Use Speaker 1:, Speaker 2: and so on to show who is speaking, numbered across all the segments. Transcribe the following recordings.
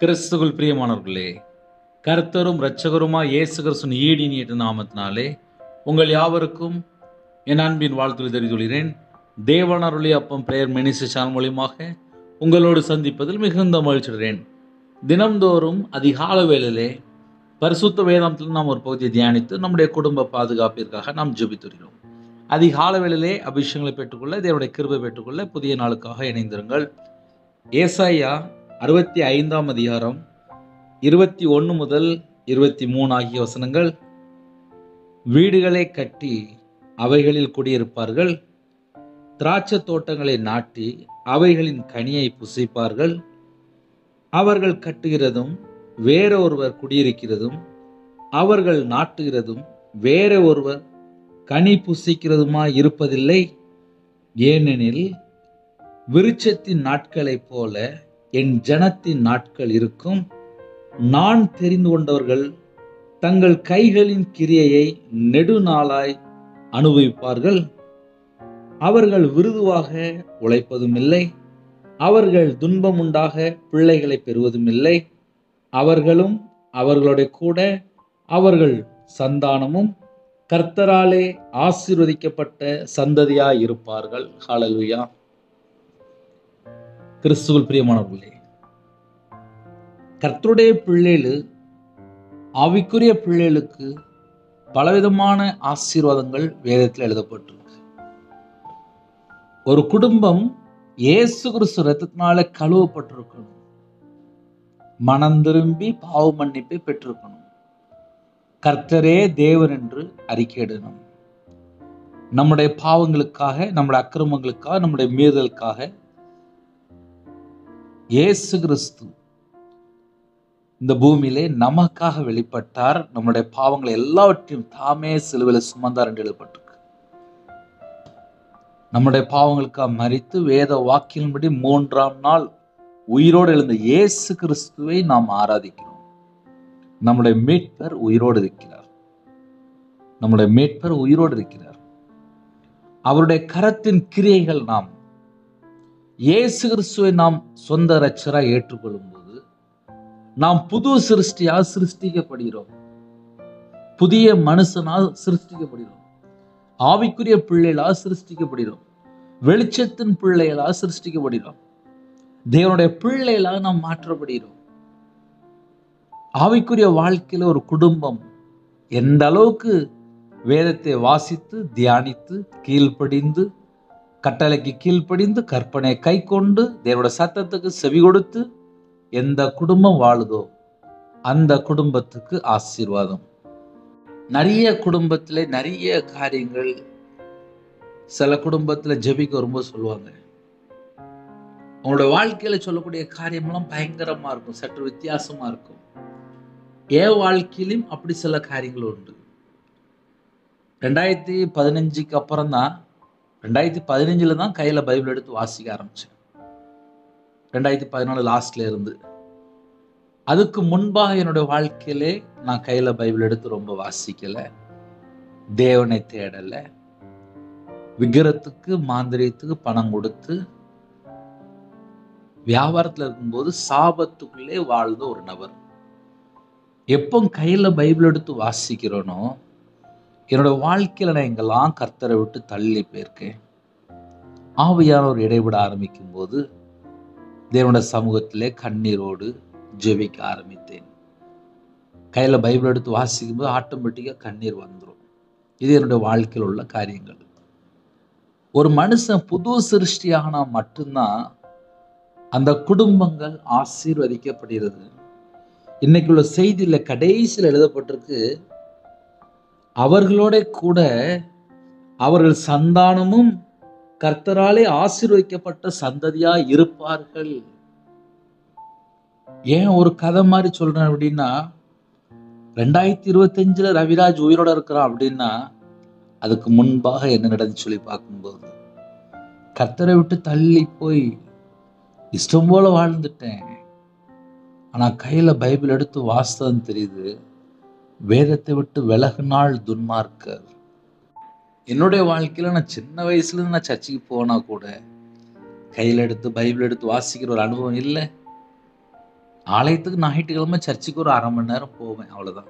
Speaker 1: கிறிஸ்துவுக்குள் பிரியமானவர்களே, கர்த்தரும் இரட்சகருமாய் இயேசு கிறிஸ்துவின் ஈடினியற்ற நாமத்தினாலே உங்கள் யாவருக்கும் என் அன்பின் வாழ்த்துக்களை தெரிவித்துள்ளேன். தேவனருளி அப்பம் பிரேயர் மினிஸ்ட்ரி சேனல் மூலியமாக உங்களோடு சந்திப்பதில் மிகுந்த மகிழ்ச்சியுறேன். தினம்தோறும் அதிகாலை வேளையிலே பரிசுத்த வேதாந்தத்தில் நாம் ஒரு பகுதியை தியானித்து நம்முடைய குடும்ப பாதுகாப்பிற்காக நாம் ஜெபித்துகிறோம். அதிகாலை வேளையிலே அபிஷேகங்களை பெற்றுக்கொள்ள, தேவனுடைய கிருபை பெற்றுக்கொள்ள புதிய நாளுக்காக இணைந்திருங்கள். ஏசாயா 65ஆம் அதிகாரம் 21 முதல் 23 ஆகிய வசனங்கள். வீடுகளை கட்டி அவைகளில் குடியிருப்பார்கள், திராட்சை தோட்டங்களை நாட்டி அவைகளின் கனியை புசிப்பார்கள். அவர்கள் கட்டுகிறதும் வேற ஒருவர் குடியிருக்கிறதும், அவர்கள் நாட்டுகிறதும் வேற ஒருவர் கனி புசிக்கிறதுமாய் இருப்பதில்லை. ஏனெனில் விருட்சத்தின் நாட்களைப் போல என் ஜனத்தின் நாட்கள் இருக்கும். நான் தெரிந்து கொண்டவர்கள் தங்கள் கைகளின் கிரியையை நெடுநாளாய் அனுபவிப்பார்கள். அவர்கள் விருதுவாக உழைப்பதும் இல்லை, அவர்கள் துன்பம் உண்டாக பிள்ளைகளை பெறுவதும் இல்லை. அவர்களும் அவர்களுடைய கூட அவர்கள் சந்தானமும் கர்த்தராலே ஆசீர்வதிக்கப்பட்ட சந்ததியாய் இருப்பார்கள். ஹல்லேலூயா. கிறிஸ்துவுக்குள் பிரியமானவர்களே, கர்த்தருடைய பிள்ளைகள், ஆவிக்குரிய பிள்ளைகளுக்கு பலவிதமான ஆசீர்வாதங்கள் வேதத்தில் எழுதப்பட்டிருக்கு. ஒரு குடும்பம் இயேசு கிறிஸ்து இரத்தத்தினால கழுவப்பட்டிருக்கணும், மனம் திரும்பி பாவ மன்னிப்பை பெற்றிருக்கணும், கர்த்தரே தேவன் என்று அறிக்கையிடணும். நம்முடைய பாவங்களுக்காக, நம்முடைய அக்கிரமங்களுக்காக, நம்முடைய மீறலுக்காக இயேசு கிறிஸ்து இந்த பூமியிலே நமக்காக வெளிப்பட்டார். நம்முடைய பாவங்களை எல்லாவற்றையும் தாமே சிலுவையில் சுமந்தார் என்று எழுதப்பட்டிருக்கு. நம்முடைய பாவங்களுக்காக மரித்து வேத வாக்கின்படி 3ஆம் நாள் உயிரோடு எழுந்த இயேசு கிறிஸ்துவை நாம் ஆராதிக்கிறோம். நம்முடைய மீட்பர் உயிரோடு இருக்கிறார். நம்முடைய மீட்பர் உயிரோடு இருக்கிறார். அவருடைய கரத்தின் கிரியைகள் நாம் இயேசு கிறிஸ்துவை நாம் சொந்த இரட்சகராய் ஏற்றுக்கொள்ளும் போது நாம் புது சிருஷ்டியாக சிருஷ்டிக்கப்படுகிறோம். புதிய மனுஷனால் சிருஷ்டிக்கப்படுகிறோம். ஆவிக்குரிய பிள்ளைகளாக சிருஷ்டிக்கப்படுகிறோம். வெளிச்சத்தின் பிள்ளைகளாக சிருஷ்டிக்கப்படுகிறோம். தேவனுடைய பிள்ளைகளாக நாம் மாற்றப்படுகிறோம். ஆவிக்குரிய வாழ்க்கையில ஒரு குடும்பம் எந்த அளவுக்கு வேதத்தை வாசித்து தியானித்து கீழ்ப்படிந்து, கட்டளைக்கு கீழ்ப்படிந்து, கற்பனை கை கொண்டு, தேவனுடைய சத்தத்துக்கு செவி கொடுத்து எந்த குடும்பம் வாழுதோ அந்த குடும்பத்துக்கு ஆசீர்வாதம். நிறைய குடும்பத்துல நிறைய காரியங்கள், சில குடும்பத்துல ஜெபிக்க ரொம்ப சொல்லுவாங்க. உங்களோட வாழ்க்கையில சொல்லக்கூடிய காரியம்லாம் பயங்கரமா இருக்கும், சற்று வித்தியாசமா இருக்கும். என் வாழ்க்கையிலும் அப்படி சில காரியங்கள் உண்டு. 2015க்கு அப்புறம் தான், 2015 தான் கையில பைபிள் எடுத்து வாசிக்க ஆரம்பிச்சேன். 2014 லாஸ்ட்ல இருந்து. அதுக்கு முன்பாக என்னுடைய வாழ்க்கையிலே நான் கையில பைபிள் எடுத்து ரொம்ப வாசிக்கல, தேவனை தேடல, விக்கிரத்துக்கு மாந்திரியத்துக்கு பணம் கொடுத்து வியாபாரத்துல இருக்கும்போது சாபத்துக்குள்ளே வாழ்ந்த ஒரு நபர். எப்போ கையில பைபிள் எடுத்து வாசிக்கிறோனோ என்னோட வாழ்க்கையில நான் எங்கெல்லாம் கர்த்தரை விட்டு தள்ளி போயிருக்கேன். ஆவியானவர் இடைவிட ஆரம்பிக்கும் போது தேவனுடைய சமூகத்திலே கண்ணீரோடு ஜெபிக்க ஆரம்பித்தேன். கையில பைபிள் எடுத்து வாசிக்கும் போது ஆட்டோமேட்டிக்கா கண்ணீர் வந்துடும். இது என்னுடைய வாழ்க்கையில் உள்ள காரியங்கள். ஒரு மனுஷன் புது சிருஷ்டியானா மட்டும்தான் அந்த குடும்பங்கள் ஆசீர்வதிக்கப்படுகிறது. இன்னைக்கு உள்ள செய்தியில கடைசியில் எழுதப்பட்டிருக்கு, அவர்களோட கூட அவர்கள் சந்தானமும் கர்த்தராலே ஆசீர்வதிக்கப்பட்ட சந்ததியா இருப்பார்கள். ஏன் ஒரு கதை மாதிரி சொல்றேன் அப்படின்னா, 2025 ரவிராஜ் உயிரோட இருக்கிறான் அப்படின்னா அதுக்கு முன்பாக என்ன நடந்து சொல்லி பார்க்கும்போது, கர்த்தரை விட்டு தள்ளி போய் இஷ்டம் போல வாழ்ந்துட்டேன். ஆனா கையில பைபிள் எடுத்து வாசித்ததுன்னு தெரியுது, வேதத்தை விட்டு விலகினாள் துன்மார்க்கர். என்னுடைய வாழ்க்கையில நான் சின்ன வயசுல இருந்து நான் சர்ச்சுக்கு போனா கூட கையில் எடுத்து பைபிள் எடுத்து வாசிக்கிற ஒரு அனுபவம் இல்லை. ஆலயத்துக்கு ஞாயிற்றுக்கிழமை சர்ச்சுக்கு ஒரு 1/2 மணி நேரம் போவேன், அவ்வளவுதான்.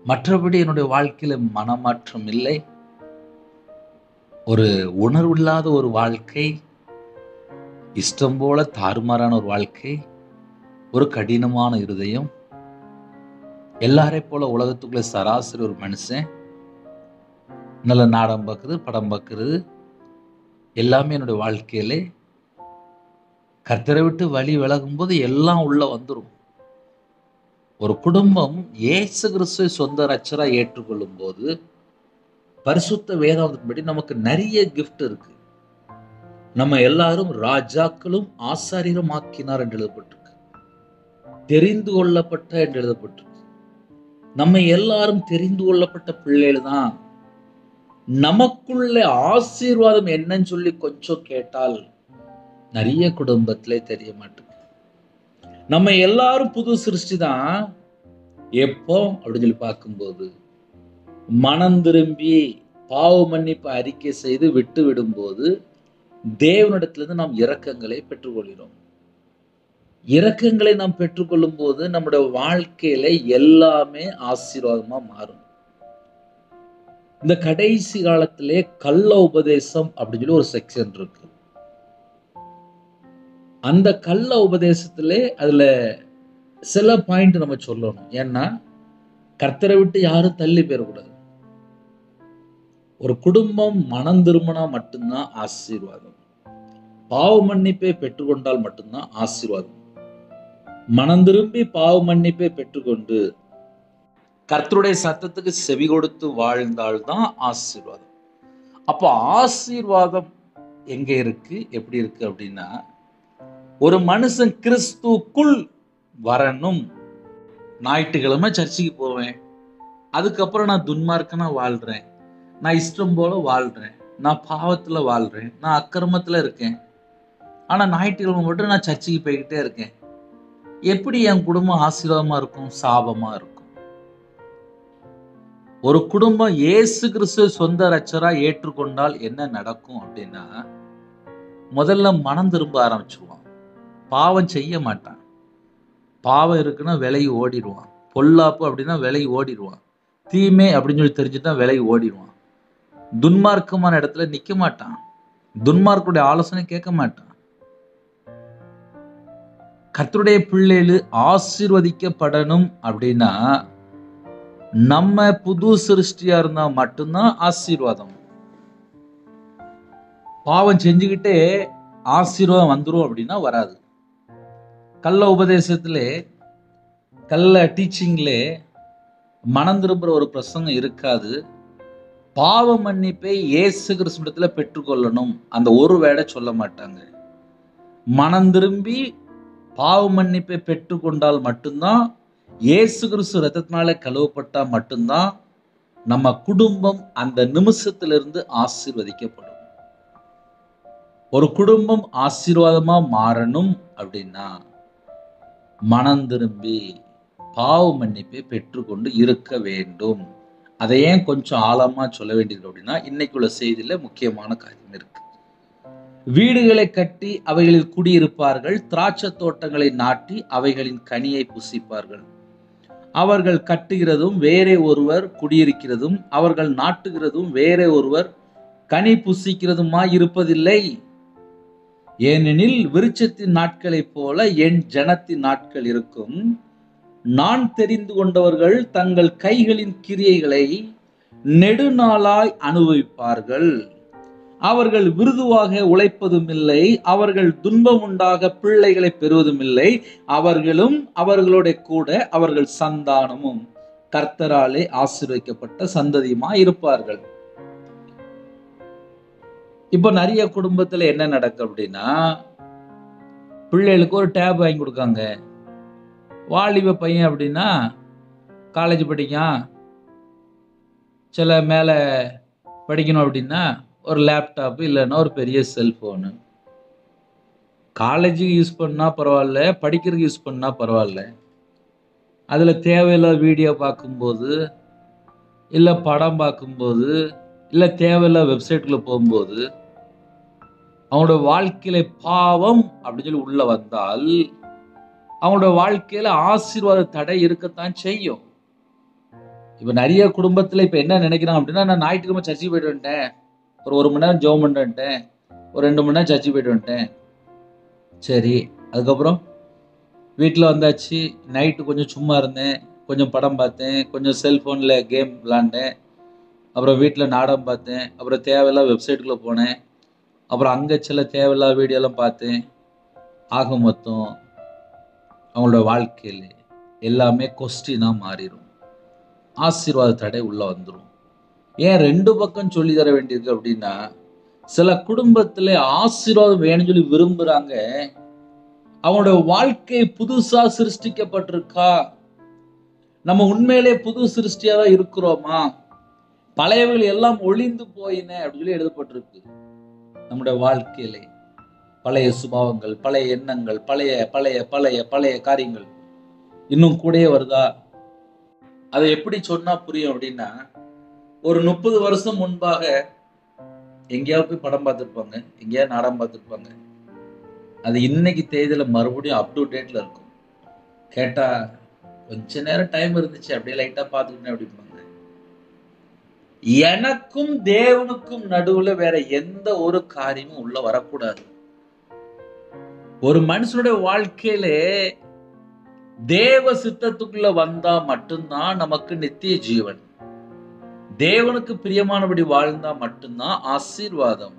Speaker 1: மற்றபடி என்னுடைய வாழ்க்கையில மனமாற்றம் இல்லை. ஒரு உணர்வில்லாத ஒரு வாழ்க்கை, இஷ்டம் போல தாறுமாறான ஒரு வாழ்க்கை, ஒரு கடினமான இருதயம், எல்லாரை போல உலகத்துக்குள்ள சராசரி ஒரு மனுஷன். நல்ல நாடகம் பார்க்குறது, படம் பார்க்குறது, எல்லாமே என்னுடைய வாழ்க்கையில கர்த்தரை விட்டு வழி விலகும் போது எல்லாம் உள்ள வந்துடும். ஒரு குடும்பம் இயேசு கிறிஸ்துவை சொந்த ரட்சகரா ஏற்றுக்கொள்ளும் போது பரிசுத்த வேதாகமத்தின்படி நமக்கு நிறைய கிஃப்ட் இருக்கு. நம்ம எல்லாரும் ராஜாக்களும் ஆசாரியரும் ஆக்கினார் என்று எழுதப்பட்டிருக்கு. தெரிந்து கொள்ளப்பட்ட என்று எழுதப்பட்டிருக்கு. நம்ம எல்லாரும் தெரிந்து கொள்ளப்பட்ட பிள்ளைகள் தான். நமக்குள்ள ஆசீர்வாதம் என்னன்னு சொல்லி கொஞ்சம் கேட்டால் நிறைய குடும்பத்திலே தெரிய மாட்டேங்குது. நம்ம எல்லாரும் புது சிருஷ்டி தான். எப்போ அப்படின்னு சொல்லி பார்க்கும்போது, மனம் திரும்பி பாவ மன்னிப்பு அறிக்கை செய்து விட்டு விடும்போது தேவனிடத்திலிருந்து நாம் இரக்கங்களை பெற்றுக்கொள்கிறோம். இரக்கங்களை நாம் பெற்றுக்கொள்ளும் போது நம்முடைய வாழ்க்கையில எல்லாமே ஆசீர்வாதமா மாறும். இந்த கடைசி காலத்திலே கள்ள உபதேசம் அப்படின்னு சொல்லி ஒரு செக்ஷன் இருக்கு. அந்த கள்ள உபதேசத்திலே அதுல சில பாயிண்ட் நம்ம சொல்லணும். ஏன்னா கர்த்தரை விட்டு யாரும் தள்ளி போயிடக்கூடாது. ஒரு குடும்பம் மனம் திரும்பினா மட்டும்தான் ஆசீர்வாதம். பாவ மன்னிப்பை பெற்றுக்கொண்டால் மட்டும்தான் ஆசீர்வாதம். மனம் திரும்பி பாவ மன்னிப்பை பெற்றுக்கொண்டு கர்த்தருடைய சத்தத்துக்கு செவி கொடுத்து வாழ்ந்தால்தான் ஆசீர்வாதம். அப்போ ஆசீர்வாதம் எங்க இருக்கு, எப்படி இருக்கு அப்படின்னா, ஒரு மனுஷன் கிறிஸ்துக்குள் வரணும். ஞாயிற்றுக்கிழமை சர்ச்சுக்கு போவேன், அதுக்கப்புறம் நான் துன்மார்க்கனா வாழ்றேன், நான் இஷ்டம் போல வாழ்றேன், நான் பாவத்துல வாழ்றேன், நான் அக்கிரமத்துல இருக்கேன், ஆனா ஞாயிற்றுக்கிழமை மட்டும் நான் சர்ச்சுக்கு போய்கிட்டே இருக்கேன். எப்படி என் குடும்பம் ஆசீர்வாதமா இருக்கும், சாபமா இருக்கும்? ஒரு குடும்பம் இயேசு கிறிஸ்து சொந்த ரட்சகரா ஏற்றுக்கொண்டால் என்ன நடக்கும் அப்படின்னா, முதல்ல மனம் திரும்ப ஆரம்பிச்சுடுவான். பாவம் செய்ய மாட்டான். பாவம் இருக்குன்னா விலகி ஓடிடுவான். பொல்லாப்பு அப்படின்னா விலகி ஓடிடுவான். தீமை அப்படின்னு சொல்லி தெரிஞ்சுட்டா விலகி ஓடிடுவான். துன்மார்க்கமான இடத்துல நிக்க மாட்டான். துன்மார்க்குடைய ஆலோசனை கேட்க மாட்டான். கர்த்தருடைய பிள்ளைகள் ஆசீர்வதிக்கப்படணும் அப்படின்னா நம்ம புது சிருஷ்டியா இருந்தா மட்டும்தான் ஆசீர்வாதம். பாவம் செஞ்சுக்கிட்டே ஆசீர்வாதம் வந்துரும் அப்படின்னா வராது. கள்ள உபதேசத்திலே, கள்ள டீச்சிங்லே மனம் திரும்புற ஒரு பிரசங்கம் இருக்காது. பாவ மன்னிப்பை இயேசு கிறிஸ்துவிடத்துல பெற்றுக்கொள்ளணும், அந்த ஒரு வேடை சொல்ல மாட்டாங்க. மனம் திரும்பி பாவ மன்னிப்பை பெற்றுக்கொண்டால் மட்டும்தான், இயேசு கிறிஸ்து ரத்தத்தினாலே கழுவப்பட்டா மட்டும்தான் நம்ம குடும்பம் அந்த நிமிஷத்திலிருந்து ஆசீர்வதிக்கப்படும். ஒரு குடும்பம் ஆசீர்வாதமா மாறணும் அப்படின்னா மனம் திரும்பி பாவ மன்னிப்பை பெற்றுக்கொண்டு இருக்க வேண்டும். அதை ஏன் கொஞ்சம் ஆழமா சொல்ல வேண்டியது அப்படின்னா, இன்னைக்குள்ள செய்தியில முக்கியமான காரியம் இருக்கு. வீடுகளை கட்டி அவைகளில் குடியிருப்பார்கள், திராட்சை தோட்டங்களை நாட்டி அவைகளின் கனியை புசிப்பார்கள். அவர்கள் கட்டுகிறதும் வேறே ஒருவர் குடியிருக்கிறதும், அவர்கள் நாட்டுகிறதும் வேறே ஒருவர் கனி புசிக்கிறதுமா இருப்பதில்லை. ஏனெனில் விருட்சத்தின் நாட்களைப் போல என் ஜனத்தின் நாட்கள் இருக்கும். நான் தெரிந்து கொண்டவர்கள் தங்கள் கைகளின் கிரியைகளை நெடுநாளாய் அனுபவிப்பார்கள். அவர்கள் விருதுவாக உழைப்பதும் இல்லை, அவர்கள் துன்பம் உண்டாக பிள்ளைகளை பெறுவதும் இல்லை. அவர்களும் அவர்களோட கூட அவர்கள் சந்தானமும் கர்த்தராலே ஆசீர்வதிக்கப்பட்ட சந்ததியுமாய் இருப்பார்கள். இப்போ நிறைய குடும்பத்துல என்ன நடக்கும் அப்படின்னா, பிள்ளைகளுக்கு ஒரு டேப் வாங்கி கொடுக்காங்க. வாலிப பையன் அப்படின்னா காலேஜ் படிக்கான், சில மேலே படிக்கணும் அப்படின்னா ஒரு லேப்டாப்பு இல்லைன்னா ஒரு பெரிய செல்ஃபோனு. காலேஜுக்கு யூஸ் பண்ணால் பரவாயில்ல, படிக்கிறதுக்கு யூஸ் பண்ணால் பரவாயில்ல. அதில் தேவையில்லாத வீடியோ பார்க்கும்போது, இல்லை படம் பார்க்கும்போது, இல்லை தேவையில்லாத வெப்சைட்டில் போகும்போது அவனோட வாழ்க்கையில பாவம் அப்படின்னு சொல்லி உள்ள வந்தால் அவங்களோட வாழ்க்கையில ஆசீர்வாத தடை இருக்கத்தான் செய்யும். இப்ப நிறைய குடும்பத்துல இப்ப என்ன நினைக்கிறாங்க அப்படின்னா, நான் ஞாயிற்றுக்கிழமை சர்ச்சுக்கு போயிட்டு வந்துட்டேன், ஒரு மணி நேரம் ஜெபம் பண்ணிட்டு வந்துட்டேன், ஒரு 2 மணி நேரம் சர்ச்சுக்கு போயிட்டு வந்துட்டேன், சரி அதுக்கப்புறம் வீட்டில் வந்தாச்சு, நைட்டு கொஞ்சம் சும்மா இருந்தேன், கொஞ்சம் படம் பார்த்தேன், கொஞ்சம் செல்ஃபோனில் கேம் விளாண்டேன், அப்புறம் வீட்டில் நாடகம் பார்த்தேன், அப்புறம் தேவையில்லாத வெப்சைட்டுக்குள்ளே போனேன், அப்புறம் அங்கே சில தேவையில்லாத வீடியோலாம் பார்த்தேன். ஆக மொத்தம் அவங்களோட வாழ்க்கையில் எல்லாமே கொஸ்டினாக மாறிடும். ஆசீர்வாத தடை உள்ளே வந்துடும். ஏன் 2 பக்கம் சொல்லி தர வேண்டியிருக்கு அப்படின்னா, சில குடும்பத்தில் ஆசீர்வாதம் வேணும்னு சொல்லி விரும்புகிறாங்க. அவங்களோட வாழ்க்கை புதுசா சிருஷ்டிக்கப்பட்டிருக்கா? நம்ம உண்மையிலே புது சிருஷ்டியா தான் இருக்கிறோமா? பழையவைகள் எல்லாம் ஒளிந்து போயின அப்படின்னு சொல்லி எழுதப்பட்டிருக்கு. நம்முடைய வாழ்க்கையிலே பழைய சுபாவங்கள், பழைய எண்ணங்கள், பழைய பழைய பழைய பழைய காரியங்கள் இன்னும் கூடயே வருதா? அதை எப்படி சொன்னா புரியும் அப்படின்னா, ஒரு 30 வருஷம் முன்பாக எங்கேயாவது போய் படம் பார்த்துருப்பாங்க, எங்கேயாவது நாடகம் பார்த்துருப்பாங்க. அது இன்னைக்கு தேதியில மறுபடியும் அப் டு டேட்ல இருக்கும். கேட்டா கொஞ்ச நேரம் டைம் இருந்துச்சு, அப்படியே லைட்டா பார்த்துக்கிட்டேன் அப்படிம்பாங்க. எனக்கும் தேவனுக்கும் நடுவுல வேற எந்த ஒரு காரியமும் உள்ள வரக்கூடாது. ஒரு மனுஷனுடைய வாழ்க்கையிலே தேவ சித்தத்துக்குள்ள வந்தா மட்டும்தான் நமக்கு நித்திய ஜீவன். தேவனுக்கு பிரியமானபடி வாழ்ந்தா மட்டும்தான் ஆசீர்வாதம்.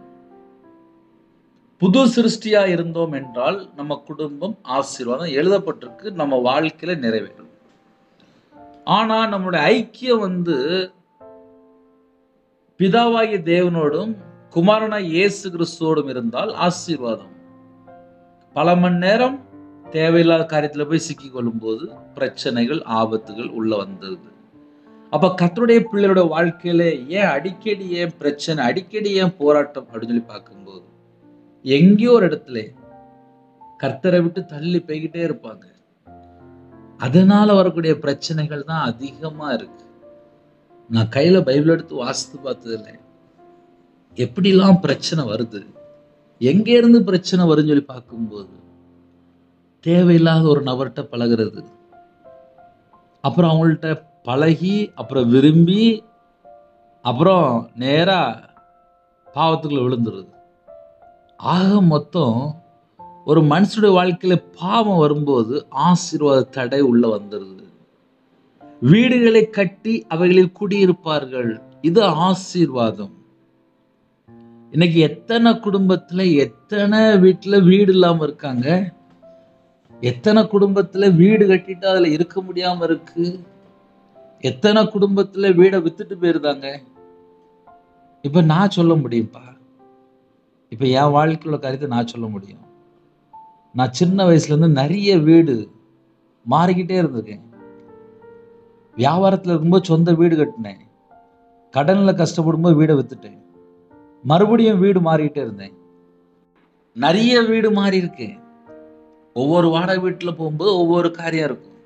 Speaker 1: புது சிருஷ்டியா இருந்தோம் என்றால் நம்ம குடும்பம் ஆசீர்வாதம் எழுதப்பட்டிருக்கு, நம்ம வாழ்க்கையில நிறைவேறும். ஆனா நம்மளுடைய ஐக்கியம் பிதாவாகிய தேவனோடும் குமாரனாய் இயேசு கிறிஸ்துவோடும் இருந்தால் ஆசீர்வாதம். பல மணி நேரம் தேவையில்லாத காரியத்துல போய் சிக்கிக் கொள்ளும் போது பிரச்சனைகள், ஆபத்துகள் உள்ள வந்தது. அப்ப கர்த்தருடைய பிள்ளையோட வாழ்க்கையில ஏன் அடிக்கடி ஏன் பிரச்சனை, அடிக்கடி ஏன் போராட்டம் அப்படின்னு சொல்லி பார்க்கும்போது, எங்கேயோ ஒரு இடத்துல கர்த்தரை விட்டு தள்ளி போய்கிட்டே இருப்பாங்க. அதனால வரக்கூடிய பிரச்சனைகள் தான் அதிகமா இருக்கு. நான் கையில பைபிள் எடுத்து வாசித்து பார்த்ததில்ல. எப்படிலாம் பிரச்சனை வருது, எங்க இருந்து பிரச்சனை வரும்னு சொல்லி பார்க்கும்போது, தேவையில்லாத ஒரு நபர்கிட்ட பழகிறது, அப்புறம் அவங்கள்ட்ட பழகி, அப்புறம் விரும்பி, அப்புறம் நேரா பாவத்துக்குள்ள விழுந்துருது. ஆக மொத்தம் ஒரு மனுஷனுடைய வாழ்க்கையில பாவம் வரும்போது ஆசீர்வாத தடை உள்ள வந்துருது. வீடுகளை கட்டி அவைகளில் குடியிருப்பார்கள், இது ஆசீர்வாதம். இன்னைக்கு எத்தனை குடும்பத்துல, எத்தனை வீட்டுல வீடு இல்லாம இருக்காங்க, எத்தனை குடும்பத்துல வீடு கட்டிட்டு அதுல இருக்க முடியாம இருக்கு, எத்தனை குடும்பத்துல வீடை வித்துட்டு போயிருந்தாங்க. இப்ப நான் சொல்ல முடியும்பா, இப்ப என் வாழ்க்கையோட காரியத்தை நான் சொல்ல முடியும். நான் சின்ன வயசுல இருந்து நிறைய வீடு மாறிக்கிட்டே இருந்திருக்கேன். வியாபாரத்துல இருக்கும்போது சொந்த வீடு கட்டினேன், கடன்ல கஷ்டப்படும் போது வீடை வித்துட்டேன், மறுபடியும் வீடு மாறிக்கிட்டே இருந்தேன். நிறைய வீடு மாறி இருக்கேன். ஒவ்வொரு வாடகை வீட்டுல போகும்போது ஒவ்வொரு காரியம் இருக்கும்.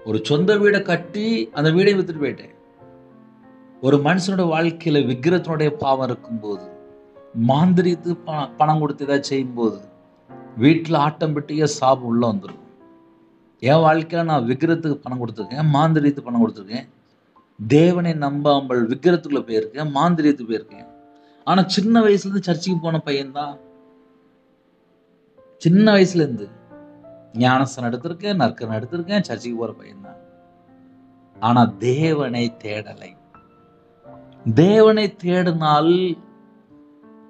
Speaker 1: ஒரு சொந்த வீடை கட்டி அந்த வீடை வித்துட்டு போயிட்டேன். ஒரு மனுஷனோட வாழ்க்கையில விக்கிரத்தினுடைய பாவம் இருக்கும்போது, மாந்திரித்து பணம் கொடுத்து ஏதாவது செய்யும் போது வீட்டுல ஆட்டோமேட்டிக்கா சாபம் உள்ள வந்துடும். என் வாழ்க்கையில நான் விக்கிரத்துக்கு பணம் கொடுத்துருக்கேன், மாந்திரித்து பணம் கொடுத்துருக்கேன், தேவனை நம்பாமல் விக்கிரத்துக்குள்ள போயிருக்கேன், மாந்திரித்து போயிருக்கேன். ஆனா சின்ன வயசுல இருந்து சர்ச்சுக்கு போன பையன்தான். சின்ன வயசுல இருந்து ஞானஸ்தானம் எடுத்திருக்கேன், நற்கரம் எடுத்திருக்கேன், சர்ச்சுக்கு போற பையன்தான். ஆனா தேவனை தேடலை. தேவனை தேடினால்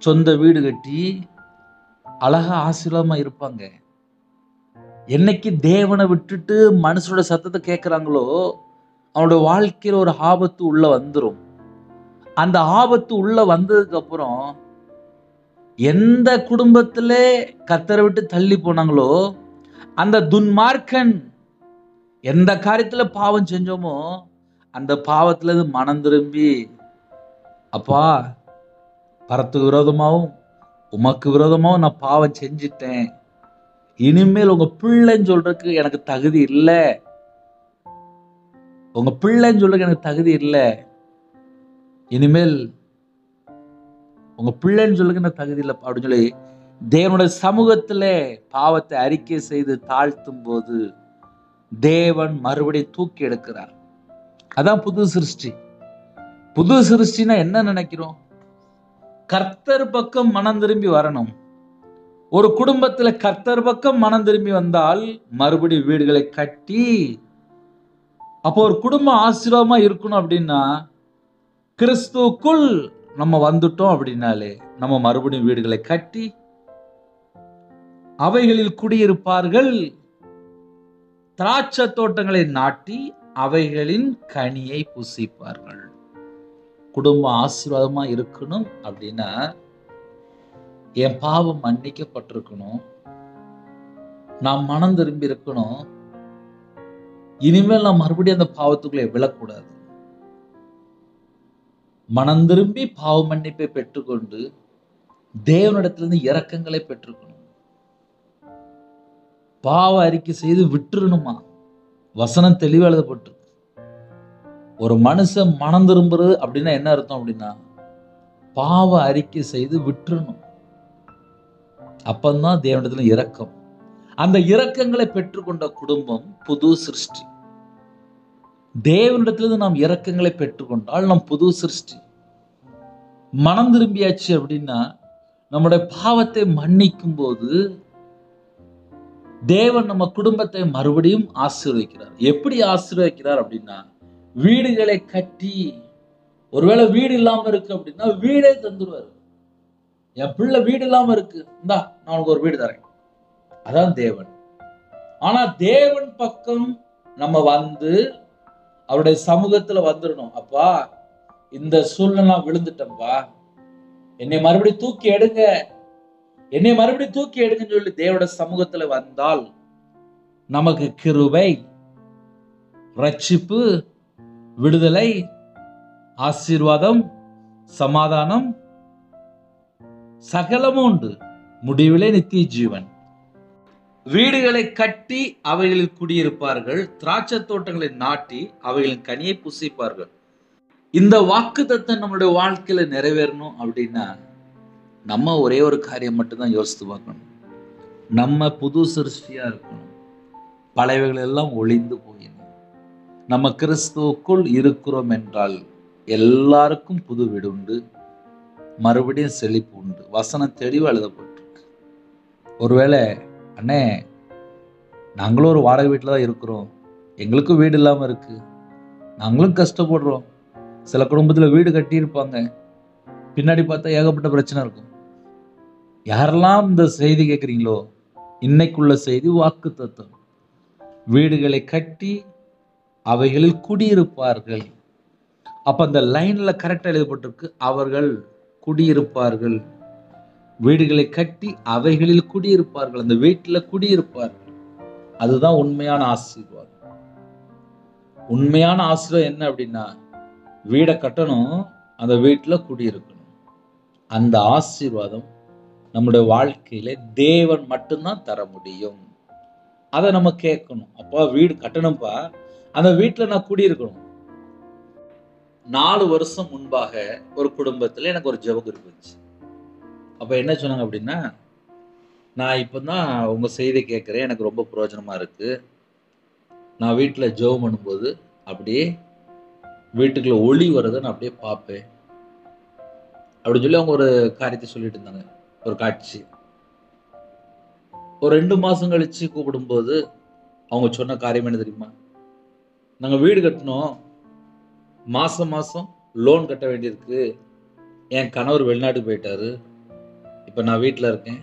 Speaker 1: சொந்த வீடு கட்டி அழகா ஆசீர்வாதமா இருப்பாங்க. என்னைக்கு தேவனை விட்டுட்டு மனுஷனோட சத்தத்தை கேட்கிறாங்களோ, அவனோட வாழ்க்கையில ஒரு ஆபத்து உள்ள வந்துடும். அந்த ஆபத்து உள்ள வந்ததுக்கு அப்புறம் எந்த குடும்பத்துல கர்த்தரை விட்டு தள்ளி போனாங்களோ, அந்த துன்மார்க்கன் எந்த காரியத்துல பாவம் செஞ்சோமோ அந்த பாவத்துல இருந்து மனம் திரும்பி, அப்பா பரத்துக்கு விரோதமாவும் உமக்கு விரோதமாவும் நான் பாவம் செஞ்சிட்டேன், இனிமேல் உங்க பிள்ளைன்னு சொல்றதுக்கு எனக்கு தகுதி இல்லை, உங்க பிள்ளைன்னு சொல்றதுக்கு எனக்கு தகுதி இல்லை, இனிமேல் உங்க பிள்ளைன்னு சொல்றதுக்கு எனக்கு தகுதி இல்லை அப்படின்னு சொல்லி தேவனுடைய சமூகத்திலே பாவத்தை அறிக்கை செய்து தாழ்த்தும் போது தேவன் மறுபடியும் தூக்கி எடுக்கிறார். அதான் புது சிருஷ்டி. புது சிருஷ்டினா என்ன நினைக்கிறோம்? கர்த்தர் பக்கம் மனம் திரும்பி வரணும். ஒரு குடும்பத்துல கர்த்தர் பக்கம் மனம் திரும்பி வந்தால் மறுபடியும் வீடுகளை கட்டி, அப்போ ஒரு குடும்பம் ஆசீர்வாதமா இருக்கணும் அப்படின்னா கிறிஸ்துவுக்குள் நம்ம வந்துட்டோம் அப்படின்னாலே நம்ம மறுபடியும் வீடுகளை கட்டி அவைகளில் குடியிருப்பார்கள், திராட்சை தோட்டங்களை நாட்டி அவைகளின் கனியை புசிப்பார்கள். குடும்பம் ஆசீர்வாதமா இருக்கணும் அப்படின்னா என் பாவம் மன்னிக்கப்பட்டிருக்கணும், நான் மனம் திரும்பி இருக்கணும், இனிமேல் நான் மறுபடியும் அந்த பாவத்துக்குள்ளே விழக்கூடாது. மனம் திரும்பி பாவ மன்னிப்பை பெற்றுக்கொண்டு தேவனிடத்திலிருந்து இரக்கங்களை பெற்றுக்கணும். பாவ அறிக்கை செய்து விட்டுறணுமா? வசனம் தெளிவா எழுதப்பட்டு. ஒரு மனுஷன் மனம் திரும்புறது அப்படின்னா என்ன அர்த்தம் அப்படின்னா பாவ அறிக்கை செய்து விட்டுறணும். அப்பந்தான் தேவனிடத்துல இரக்கம். அந்த இரக்கங்களை பெற்றுக்கொண்ட குடும்பம் புது சிருஷ்டி. தேவனிடத்திலிருந்து நாம் இரக்கங்களை பெற்றுக்கொண்டால் நாம் புது சிருஷ்டி. மனம் திரும்பியாச்சு அப்படின்னா நம்முடைய பாவத்தை மன்னிக்கும் போது தேவன் நம்ம குடும்பத்தை மறுபடியும் ஆசீர்வதிக்கிறார். எப்படி ஆசீர்வதிக்கிறார் அப்படின்னா வீடுகளை கட்டி, ஒருவேளை வீடு இல்லாம இருக்கு அப்படின்னா வீடே தந்துருவாரு. என் பிள்ளை வீடு இல்லாம இருக்கு, இந்தா நான் உனக்கு ஒரு வீடு தரேன். அதான் தேவன். ஆனா தேவன் பக்கம் நம்ம வந்து அவருடைய சமூகத்துல வந்துடணும். அப்பா, இந்த சூழ்நிலை நான் விழுந்துட்டேன்பா, என்னை மறுபடியும் தூக்கி எடுங்க, என்னை மறுபடியும் தூக்கி எடுங்கன்னு சொல்லி தேவனுடைய சமூகத்துல வந்தால் நமக்கு கிருபை, ரட்சிப்பு, விடுதலை, ஆசீர்வாதம், சமாதானம் சகலமும் உண்டு. முடிவிலே நித்திய ஜீவன். வீடுகளை கட்டி அவைகளில் குடியிருப்பார்கள், திராட்சை தோட்டங்களை நாட்டி அவைகளின் கனியை புசிப்பார்கள். இந்த வாக்குத்தத்தம் நம்மளுடைய வாழ்க்கையில நிறைவேறணும் அப்படின்னா நம்ம ஒரே ஒரு காரியம் மட்டும்தான் யோசித்து பார்க்கணும். நம்ம புது சிருஷ்டியா இருக்கணும். பழையவைகள் எல்லாம் ஒளிந்து போயிடும். நம்ம கிறிஸ்துவுக்குள் இருக்கிறோம் என்றால் எல்லாருக்கும் புது வீடு உண்டு, மறுபடியும் செழிப்பு உண்டு. வசனம் தெளிவா எழுதப்பட்டிருக்கு. ஒருவேளை அண்ணே நாங்களும் ஒரு வாடகை வீட்டில் தான் இருக்கிறோம், எங்களுக்கும் வீடு இல்லாமல் இருக்கு, நாங்களும் கஷ்டப்படுறோம். சில குடும்பத்தில் வீடு கட்டியிருப்பாங்க, பின்னாடி பார்த்தா ஏகப்பட்ட பிரச்சனை இருக்கும். யாரெல்லாம் இந்த செய்தி கேட்குறீங்களோ, இன்னைக்குள்ள செய்தி வாக்குத்தத்தம். வீடுகளை கட்டி அவைகளில் குடியிருப்பார்கள். அப்ப அந்த லைன்ல கரெக்டா எழுதப்பட்டிருக்கு, அவர்கள் குடியிருப்பார்கள். வீடுகளை கட்டி அவைகளில் குடியிருப்பார்கள், அந்த வீட்டுல குடியிருப்பார்கள். அதுதான் உண்மையான ஆசீர்வாதம். உண்மையான ஆசீர்வாதம் என்ன அப்படின்னா வீடை கட்டணும், அந்த வீட்டுல குடியிருக்கணும். அந்த ஆசீர்வாதம் நம்முடைய வாழ்க்கையில தேவன் மட்டும்தான் தர முடியும். அதை நம்ம கேட்கணும். அப்பா வீடு கட்டணும்ப்பா, அந்த வீட்டுல நான் குடியிருக்கணும். 4 வருஷம் முன்பாக ஒரு குடும்பத்துல எனக்கு ஒரு ஜெப குறிப்பு இருந்துச்சு. அப்ப என்ன சொன்னாங்க அப்படின்னா, நான் இப்பதான் உங்க செய்தி கேட்கிறேன், எனக்கு ரொம்ப பிரயோஜனமா இருக்கு. நான் வீட்டுல ஜெபம் பண்ணும்போது அப்படியே வீட்டுக்குள்ள ஒளி வரதை நான் அப்படியே பார்ப்பேன் அப்படின்னு சொல்லி அவங்க ஒரு காரியத்தை சொல்லிட்டு இருந்தாங்க, ஒரு காட்சி. ஒரு 2 மாசம் கழிச்சு கூப்பிடும்போது அவங்க சொன்ன காரியம் என்ன தெரியுமா? நாங்க வீடு கட்டணும், மாசம் மாசம் லோன் கட்ட வேண்டியிருக்கு, என் கணவர் வெளிநாட்டுக்கு போயிட்டாரு, இப்ப நான் வீட்டுல இருக்கேன்,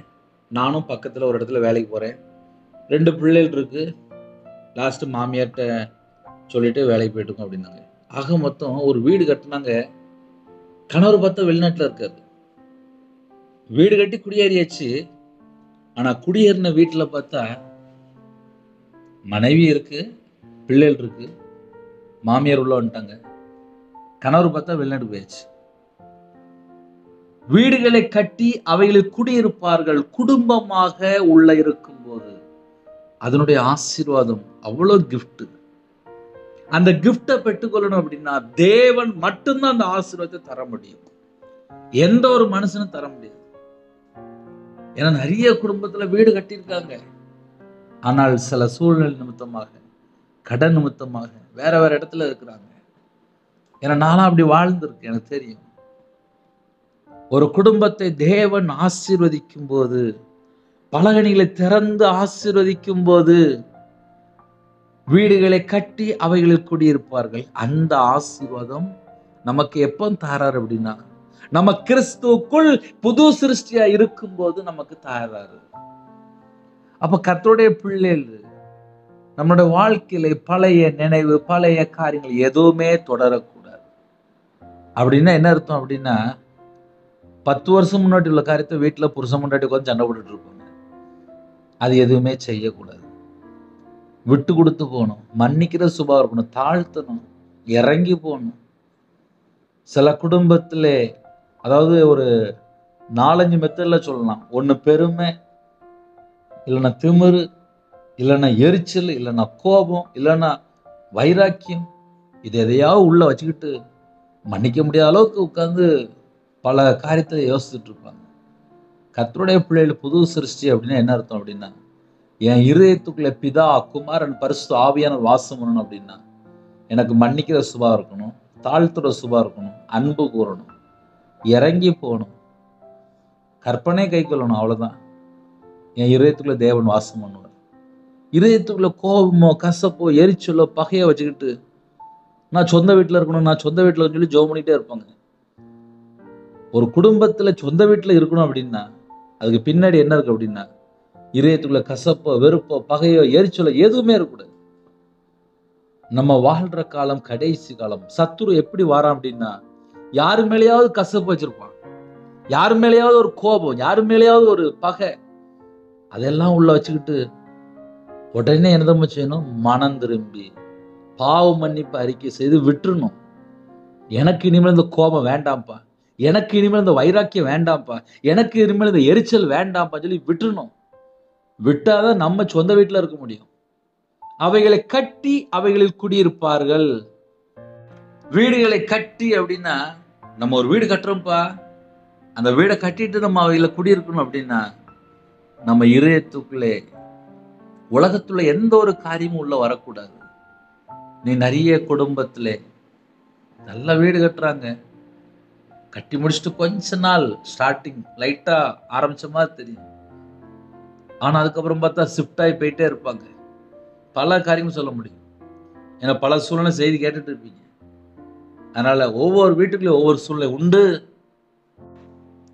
Speaker 1: நானும் பக்கத்துல ஒரு இடத்துல வேலைக்கு போறேன், 2 பிள்ளைகள் இருக்கு, லாஸ்ட் மாமியார்ட்ட சொல்லிட்டு வேலைக்கு போயிட்டு அப்படின்னாங்க. ஆக மொத்தம் ஒரு வீடு கட்டினாங்க, கணவர் பார்த்தா வெளிநாட்டுல இருக்காரு. வீடு கட்டி குடியேறியாச்சு, ஆனா குடியேறின வீட்டுல பார்த்தா மனைவி இருக்கு, பிள்ளைகள் இருக்கு, மாமியார் உள்ள வந்துட்டாங்க, கணவர் பார்த்தா வெளிநாடு போயாச்சு. வீடுகளை கட்டி அவைகளில் குடியிருப்பார்கள். குடும்பமாக உள்ள இருக்கும் போது அதனுடைய ஆசீர்வாதம் அவ்வளவு கிஃப்ட். அந்த கிஃப்டை பெற்றுக்கொள்ளணும் அப்படின்னா தேவன் மட்டும்தான் அந்த ஆசீர்வாதத்தை தர முடியும். எந்த ஒரு மனுஷனும் தர முடியாது. ஏன்னா நிறைய குடும்பத்துல வீடு கட்டியிருக்காங்க, ஆனால் சில சூழ்நிலை நிமித்தமாக, கடன் நிமித்தமாக வேற வேற இடத்துல இருக்கிறாங்க. ஏன்னா நானும் அப்படி வாழ்ந்திருக்கேன், எனக்கு தெரியும். ஒரு குடும்பத்தை தேவன் ஆசீர்வதிக்கும் போது, பலகணிகளை திறந்து ஆசீர்வதிக்கும் போது, வீடுகளை கட்டி அவைகளில் குடியிருப்பார்கள். அந்த ஆசீர்வாதம் நமக்கு எப்போ தாராரு அப்படின்னா, நம்ம கிறிஸ்துவுக்குள் புது சிருஷ்டியா இருக்கும் போது நமக்கு தாராரு. அப்ப கர்த்தருடைய பிள்ளைகள் நம்மளுடைய வாழ்க்கையில பழைய நினைவு, பழைய காரியங்கள் எதுவுமே தொடரக்கூடாது. அப்படின்னா என்ன அர்த்தம் அப்படின்னா, 10 வருஷம் முன்னாடி உள்ள காரியத்தை வீட்டுல புருஷன் முன்னாடி உட்கார்ந்து சண்டை போட்டுட்டு இருப்பாங்க. அது எதுவுமே செய்யக்கூடாது. விட்டு கொடுத்து போகணும், மன்னிக்கிற சுபாவம் இருக்கணும், தாழ்த்தணும், இறங்கி போகணும். சில குடும்பத்திலே, அதாவது ஒரு 4-5 மெத்தட்ல சொல்லலாம். ஒண்ணு பெருமை, இல்லைன்னா திமிரு, இல்லைன்னா எரிச்சல், இல்லைன்னா கோபம், இல்லைன்னா வைராக்கியம். இது எதையாவது உள்ள வச்சுக்கிட்டு மன்னிக்க முடியாத அளவுக்கு உட்கார்ந்து பல காரியத்தை யோசிச்சுட்டு இருப்பாங்க. கர்த்தருடைய பிள்ளைகள் புது சிருஷ்டி அப்படின்னா என்ன அர்த்தம் அப்படின்னா, என் இருதயத்துக்குள்ள பிதா, குமாரன், பரிசுத்த ஆவியானவர் வாசம் பண்ணணும் அப்படின்னா, எனக்கு மன்னிக்கிற சுபாவம் இருக்கணும், தாழ்த்துற சுபாவம் இருக்கணும், அன்பு கூறணும், இறங்கி போகணும், கற்பனை கை கொள்ளணும். அவ்வளவுதான். என் இருதயத்துக்குள்ள தேவன் வாசம் பண்ணுவார். இருதயத்துக்குள்ள கோபமோ, கசப்போ, எரிச்சலோ, பகையோ வச்சுக்கிட்டு நான் சொந்த வீட்டுல இருக்கணும், நான் சொந்த வீட்டுல சொல்லி ஜெபம் பண்ணிட்டே இருப்பாங்க. ஒரு குடும்பத்துல சொந்த வீட்டுல இருக்கணும் அப்படின்னா அதுக்கு பின்னாடி என்ன இருக்கு அப்படின்னா, இதயத்துக்குள்ள கசப்போ, வெறுப்போ, பகையோ, எரிச்சலோ எதுவுமே இருக்கக்கூடாது. நம்ம வாழ்ற காலம் கடைசி காலம். சத்துரு எப்படி வாரான் அப்படின்னா, யாரு மேலேயாவது கசப்பு வச்சிருப்பான், யாரு மேலேயாவது ஒரு கோபம், யாரு மேலேயாவது ஒரு பகை, அதெல்லாம் உள்ள வச்சுக்கிட்டு உடனே என்ன செய்யணும், மனம் திரும்பி பாவ மன்னிப்பு அறிக்கை செய்து விட்டுறணும். எனக்கு இனிமேல் இந்த கோபம் வேண்டாம்ப்பா, எனக்கு இனிமேல் இந்த வைராக்கியம் வேண்டாம்ப்பா, எனக்கு இனிமேல் இந்த எரிச்சல் வேண்டாம்ப்பா சொல்லி விட்டுறணும். விட்டாதான் நம்ம சொந்த வீட்டுல இருக்க முடியும். அவைகளை கட்டி அவைகளில் குடியிருப்பார்கள். வீடுகளை கட்டி அப்படின்னா, நம்ம ஒரு வீடு கட்டுறோம்ப்பா, அந்த வீடை கட்டிட்டு நம்ம அவைகளை குடியிருக்கணும் அப்படின்னா, நம்ம இதயத்துக்குள்ளே உலகத்துல எந்த ஒரு காரியமும் உள்ள வரக்கூடாது. நீ நிறைய குடும்பத்திலே நல்ல வீடு கட்டுறாங்க, கட்டி முடிச்சுட்டு கொஞ்ச நாள் ஸ்டார்டிங் லைட்டா ஆரம்பிச்ச மாதிரி தெரியும். ஆனா அதுக்கப்புறம் பார்த்தா ஷிஃப்ட் ஆகி போயிட்டே இருப்பாங்க. பல காரியமும் சொல்ல முடியும், ஏன்னா பல சூழ்நிலை செய்தி கேட்டுட்டு இருப்பீங்க. அதனால ஒவ்வொரு வீட்டுக்குள்ளேயும் ஒவ்வொரு சூழ்நிலை உண்டு.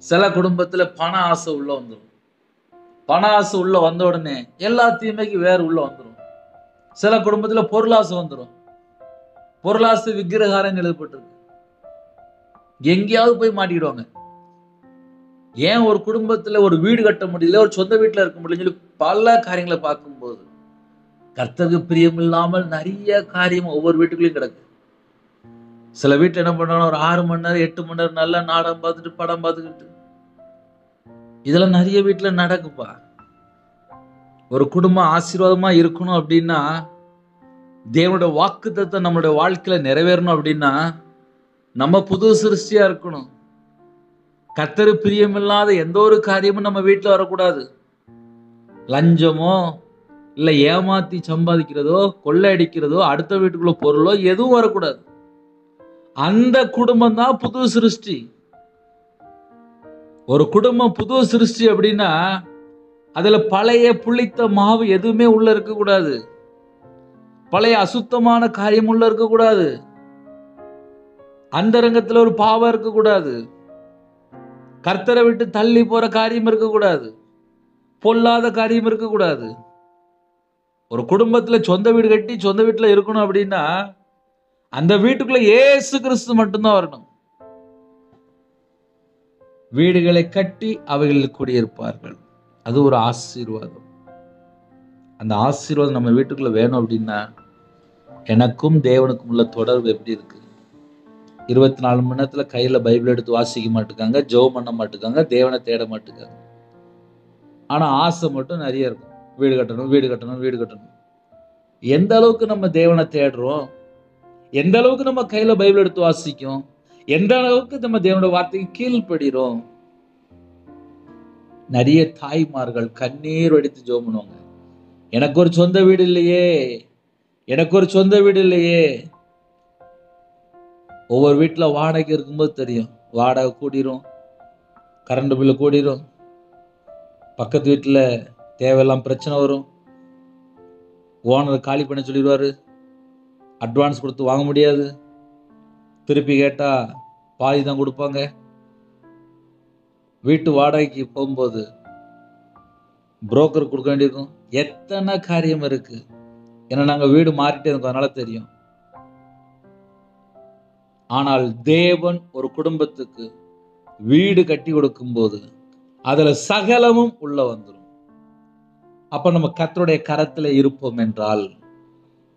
Speaker 1: சில குடும்பத்துல பண ஆசை உள்ள வந்துடும். பண ஆசை உள்ள வந்த உடனே எல்லா தீமைக்கு வேறு உள்ள வந்துடும். சில குடும்பத்துல பொருளாசை வந்துடும். பொருளாசை விக்கிரகாரம் எழுதப்பட்டிருக்கு, எங்கேயாவது போய் மாட்டிக்கிடுவாங்க. ஏன் ஒரு குடும்பத்துல ஒரு வீடு கட்ட முடியல, ஒரு சொந்த வீட்டுல இருக்க முடியலன்னு சொல்லி பல காரியங்களை பார்க்கும்போது கர்த்தருக்கு பிரியம் இல்லாமல் நிறைய காரியம் ஒவ்வொரு வீட்டுக்குள்ளேயும் கிடக்கு. சில வீட்டுல என்ன பண்றாங்க, ஒரு 6 மணி நேரம் 8 மணி நேரம் நல்லா நாடகம் பார்த்துட்டு படம் பார்த்துக்கிட்டு, இதெல்லாம் நிறைய வீட்டுல நடக்குப்பா. ஒரு குடும்பம் ஆசீர்வாதமா இருக்கணும் அப்படின்னா, தேவனுடைய வாக்குத்தத்தம் நம்மளுடைய வாழ்க்கையில நிறைவேறணும் அப்படின்னா, நம்ம புது சிருஷ்டியா இருக்கணும். கர்த்தரு பிரியமில்லாத எந்த ஒரு காரியமும் நம்ம வீட்டுல வரக்கூடாது. லஞ்சமோ, இல்ல ஏமாத்தி சம்பாதிக்கிறதோ, கொள்ளை அடிக்கிறதோ, அடுத்த வீட்டுக்குள்ள பொருளோ எதுவும் வரக்கூடாது. அந்த குடும்பம் தான் புது சிருஷ்டி. ஒரு குடும்பம் புது சிருஷ்டி அப்படின்னா, அதுல பழைய புளித்த மாவு எதுவுமே உள்ள இருக்கக்கூடாது. பழைய அசுத்தமான காரியம் உள்ள இருக்கக்கூடாது. அந்தரங்கத்துல ஒரு பாவம் இருக்கக்கூடாது. கர்த்தரை விட்டு தள்ளி போற காரியம் இருக்கக்கூடாது. பொல்லாத காரியம் இருக்கக்கூடாது. ஒரு குடும்பத்துல சொந்த வீடு கட்டி சொந்த வீட்டுல இருக்கணும் அப்படின்னா, அந்த வீட்டுக்குள்ள இயேசு கிறிஸ்து மட்டும்தான் வரணும். வீடுகளை கட்டி அவைகளில் குடியிருப்பார்கள். அது ஒரு ஆசீர்வாதம். அந்த ஆசீர்வாதம் நம்ம வீட்டுக்குள்ள வேணும் அப்படின்னா, எனக்கும் தேவனுக்கும் உள்ள தொடர்பு எப்படி இருக்கு? 24 மணி நேரத்துல கையில பைபிள் எடுத்து வாசிக்க மாட்டுக்காங்க, ஜெபம் பண்ண மாட்டுக்காங்க, தேவனை தேட மாட்டுக்காங்க. ஆனா ஆசை மட்டும் நிறைய இருக்கும். வீடு கட்டணும், வீடு கட்டணும், வீடு கட்டணும். எந்த அளவுக்கு நம்ம தேவனை தேடுறோம், எந்த அளவுக்கு நம்ம கையில பைபிள் எடுத்து வாசிக்கும், எந்த அளவுக்கு நம்ம தேவனோட வார்த்தைக்கு கீழ்ப்படுகிறோம். நிறைய தாய்மார்கள் கண்ணீர் வடித்து ஜெபம் பண்ணுவாங்க. எனக்கு ஒரு சொந்த வீடு இல்லையே, எனக்கு ஒரு சொந்த வீடு இல்லையே. ஒவ்வொரு வீட்டில் வாடகை இருக்கும்போது தெரியும், வாடகை கூடிரும், கரண்ட் பில்லு கூடிரும், பக்கத்து வீட்டில் தேவையெல்லாம் பிரச்சனை வரும், ஓனர் காலி பண்ண சொல்லிடுவாரு, அட்வான்ஸ் கொடுத்து வாங்க முடியாது, திருப்பி கேட்டா பாதி தான் கொடுப்பாங்க. வீட்டு வாடகைக்கு போகும்போது புரோக்கர் கொடுக்க வேண்டியிருக்கும். எத்தனை காரியம் இருக்கு. ஏன்னா நாங்கள் வீடு மாறிட்டே இருக்கோம், அதனால தெரியும். ஆனால் தேவன் ஒரு குடும்பத்துக்கு வீடு கட்டி கொடுக்கும் போது அதுல சகலமும் உள்ள வந்துடும். அப்ப நம்ம கர்த்தருடைய கரத்துல இருப்போம் என்றால்,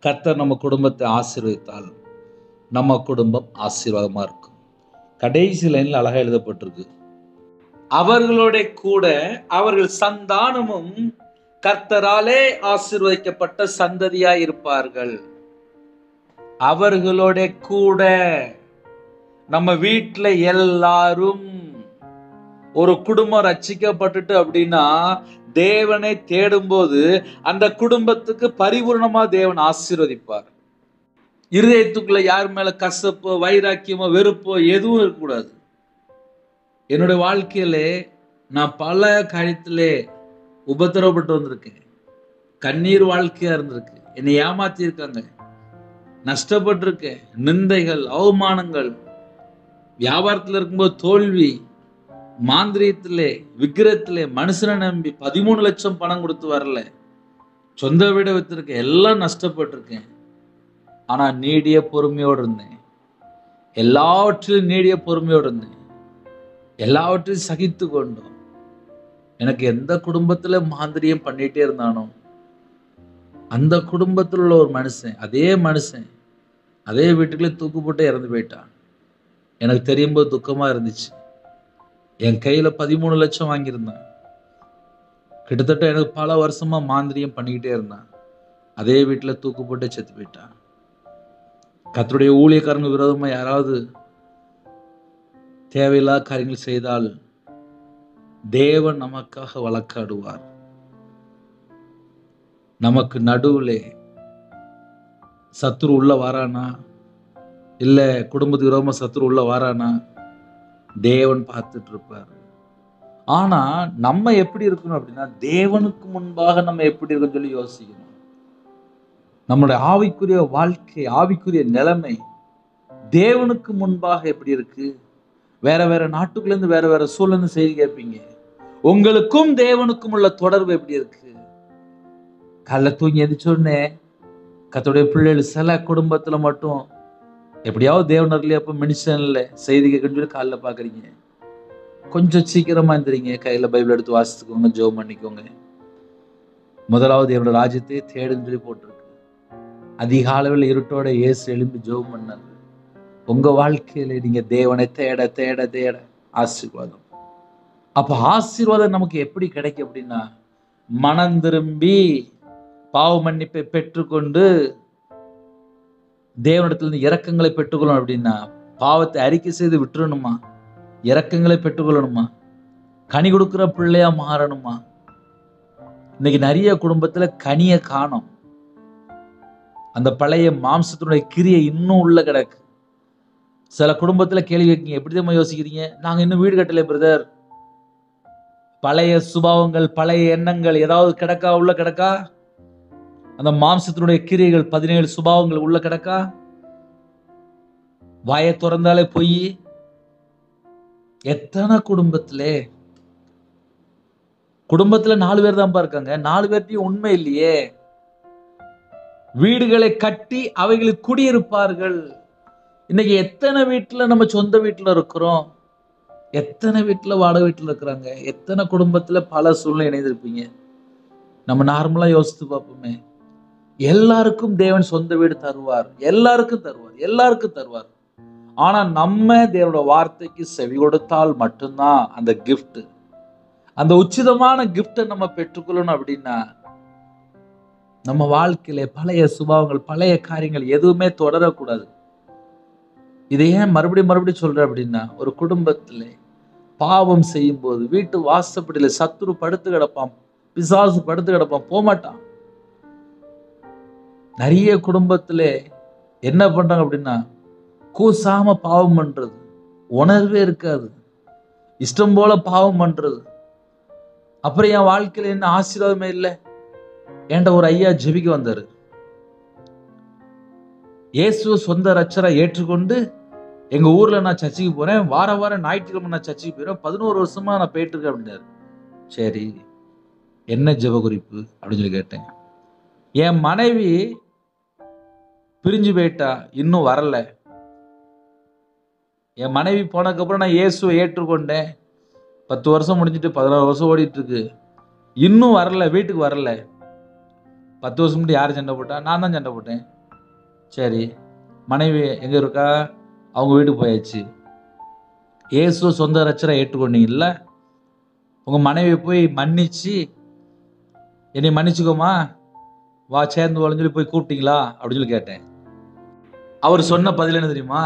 Speaker 1: கர்த்தர் நம்ம குடும்பத்தை ஆசீர்வதித்தால் நம்ம குடும்பம் ஆசீர்வாதமா இருக்கும். கடைசி லைன்ல அழகா எழுதப்பட்டிருக்கு, அவர்களோட கூட அவர்கள் சந்தானமும் கர்த்தராலே ஆசீர்வதிக்கப்பட்ட சந்ததியாய் இருப்பார்கள். அவர்களோட கூட நம்ம வீட்டுல எல்லாரும், ஒரு குடும்பம் ரட்சிக்கப்பட்டுட்டு அப்படின்னா தேவனை தேடும் போது அந்த குடும்பத்துக்கு பரிபூர்ணமா தேவன் ஆசீர்வதிப்பார். இருதயத்துக்குள்ள யார் மேல கசப்போ வைராக்கியமோ வெறுப்போ எதுவும் இருக்கக்கூடாது. என்னுடைய வாழ்க்கையிலே நான் பல காரியத்திலே உபத்திரவப்பட்டு வந்திருக்கேன். கண்ணீர் வாழ்க்கையா இருந்திருக்கு. என்னை ஏமாத்தி இருக்காங்க, நஷ்டப்பட்டிருக்கேன், நிந்தைகள், அவமானங்கள், வியாபாரத்தில் இருக்கும்போது தோல்வி, மாந்திரியத்திலே விக்கிரத்திலே மனுஷனை நம்பி 13 லட்சம் பணம் கொடுத்து வரல, சொந்த வீடை வைத்திருக்கேன், எல்லாம் நஷ்டப்பட்டிருக்கேன். ஆனா நீடிய பொறுமையோடு இருந்தேன். எல்லாவற்றிலும் நீடிய பொறுமையோடு இருந்தேன். எல்லாவற்றையும் சகித்து கொண்டோம். எனக்கு எந்த குடும்பத்துல மாந்திரியம் பண்ணிட்டே இருந்தானோ அந்த குடும்பத்தில் உள்ள ஒரு மனுஷன், அதே வீட்டுக்குள்ளே தூக்கு போட்டு இறந்து போயிட்டான். எனக்கு தெரியும் போது துக்கமா இருந்துச்சு. என் கையில 13 லட்சம் வாங்கியிருந்தான். கிட்டத்தட்ட எனக்கு பல வருஷமா மாந்திரியம் பண்ணிக்கிட்டே இருந்தான். அதே வீட்டுல தூக்கு போட்டு செத்து போயிட்டான். கர்த்தருடைய ஊழியக்காரங்க விரோதமா யாராவது தேவையில்லாத காரியங்கள் செய்தால் தேவன் நமக்காக வழக்காடுவார். நமக்கு நடுவுலே சத்துரு உள்ள வாரானா, இல்ல குடும்பத்துக்கு விரோதமா சத்துரு உள்ள வாரானா, தேவன் பார்த்துட்டு இருப்பார். ஆனா நம்ம எப்படி இருக்கணும் அப்படின்னா, தேவனுக்கு முன்பாக நம்ம எப்படி இருக்குன்னு சொல்லி யோசிக்கணும். நம்முடைய ஆவிக்குரிய வாழ்க்கை, ஆவிக்குரிய நிலைமை தேவனுக்கு முன்பாக எப்படி இருக்கு? வேற வேற நாட்டுக்குள்ள இருந்து வேற வேற சூழல்னு செய்தி கேட்பீங்க. உங்களுக்கும் தேவனுக்கும் உள்ள தொடர்பு எப்படி இருக்கு? காலைல தூங்கி எந்திரிச்சோடனே கர்த்தருடைய பிள்ளைகள் சில குடும்பத்துல மட்டும் எப்படியாவது தேவனர்லயே அப்ப மெடிசன்ல செய்தி கேட்கணும்னு சொல்லி காலைல பாக்குறீங்க. கொஞ்சம் சீக்கிரமா எந்திரிங்க, கையில பைபிள் எடுத்து வாசித்துக்கோங்க, ஜெபம் பண்ணிக்கோங்க. முதலாவது என்னோட ராஜ்யத்தை தேடுன்னு சொல்லி போட்டிருக்கு. அதிகாலையில் இருட்டோட இயேசு எழும்பி ஜெபம் பண்ணாரு. உங்க வாழ்க்கையில நீங்க தேவனை தேட தேட தேட ஆசீர்வாதம். அப்ப ஆசீர்வாதம் நமக்கு எப்படி கிடைக்கும் அப்படின்னா, மனம் திரும்பி பாவ மன்னிப்பை பெற்றுக்கொண்டு தேவனிடத்திலிருந்து இரக்கங்களை பெற்றுக்கொள்ளணும். அப்படின்னா பாவத்தை அறிக்கை செய்து விட்டுறணுமா, இரக்கங்களை பெற்றுக்கொள்ளணுமா, கனி கொடுக்கிற பிள்ளையா மாறணுமா. இன்னைக்கு நிறைய குடும்பத்துல கனிய காணோம். அந்த பழைய மாம்சத்தினுடைய கிரியை இன்னும் உள்ள கிடக்கு. சில குடும்பத்துல கேள்வி கேட்கீங்க, எப்படி தான் யோசிக்கிறீங்க? நாங்க இன்னும் வீடு கட்டல பிரதர். பழைய சுபாவங்கள், பழைய எண்ணங்கள் ஏதாவது கிடக்கா? உள்ள கிடக்கா? அந்த மாம்சத்தினுடைய கிரியைகள் 17 சுபாவங்கள் உள்ள கிடக்கா? வாயை திறந்தாலே பொய். எத்தனை குடும்பத்துல 4 பேர் தான் இருக்காங்க. 4 பேர்த்தையும் உண்மை இல்லையே. வீடுகளை கட்டி அவைகளில் குடியிருப்பார்கள். இன்னைக்கு எத்தனை வீட்டுல நம்ம சொந்த வீட்டுல இருக்கிறோம், எத்தனை வீட்டுல வாடகை வீட்டுல இருக்கிறாங்க, எத்தனை குடும்பத்துல பல சூழ்நிலை இணைந்திருப்பீங்க. நம்ம நார்மலா யோசித்து பார்ப்போமே. எல்லாருக்கும் தேவன் சொந்த வீடு தருவார், எல்லாருக்கும் தருவார். ஆனா நம்ம தேவனோட வார்த்தைக்கு செவி கொடுத்தால் மட்டும்தான் அந்த கிஃப்ட், அந்த உச்சிதமான கிஃப்டை நம்ம பெற்றுக்கொள்ளணும். அப்படின்னா நம்ம வாழ்க்கையில பழைய சுபாவங்கள், பழைய காரியங்கள் எதுவுமே தொடரக்கூடாது. இதை ஏன் மறுபடியும் சொல்றேன் அப்படின்னா, ஒரு குடும்பத்துல பாவம் செய்யும் போது வீட்டு வாசப்படியில சத்துரு படுத்து கிடப்பான், பிசாசு படுத்து கிடப்பான், போகமாட்டான். நிறைய குடும்பத்துல என்ன பண்றாங்க அப்படின்னா, கூசாம பாவம் பண்றது, உணர்வே இருக்காது, இஷ்டம் போல பாவம் பண்றது. அப்புறம் என் வாழ்க்கையில என்ன ஆசீர்வாதமே இல்லை. என்கிட்ட ஒரு ஐயா ஜெபிக்க வந்தாரு. இயேசு சொந்த ரட்சரை ஏற்றுக்கொண்டு எங்க ஊர்ல நான் சர்ச்சுக்கு போறேன், வார வாரம் ஞாயிற்றுக்கிழமை நான் சர்ச்சுக்கு போயிடுறேன், 11 வருஷமா நான் போயிட்டு இருக்கேன் அப்படின்னாரு. சரி, என்ன ஜெப குறிப்பு அப்படின்னு சொல்லி கேட்டேன். என் மனைவி பிரிஞ்சு போயிட்டா, இன்னும் வரல. என் மனைவி போனதுக்கு அப்புறம் நான் இயேசுவை ஏற்றுக்கொண்டேன். 10 வருஷம் முடிஞ்சிட்டு 16 வருஷம் ஓடிட்டு இருக்கு, இன்னும் வரல, வீட்டுக்கு வரல. 10 வருஷம் முன்னாடி யார் சண்டை போட்டா? நான் தான் சண்டை போட்டேன். சரி, மனைவி எங்க இருக்கா? அவங்க வீட்டுக்கு போயாச்சு. இயேசு சொந்த ரட்சரை ஏற்றுக்கொண்டீங்கல்ல, உங்க மனைவி போய் மன்னிச்சு, என்னை மன்னிச்சுக்கோமா, வா சேர்ந்து வாழன்னு சொல்லி போய் கூப்பிட்டீங்களா அப்படின்னு சொல்லி கேட்டேன். அவர் சொன்ன பதில் என்ன தெரியுமா?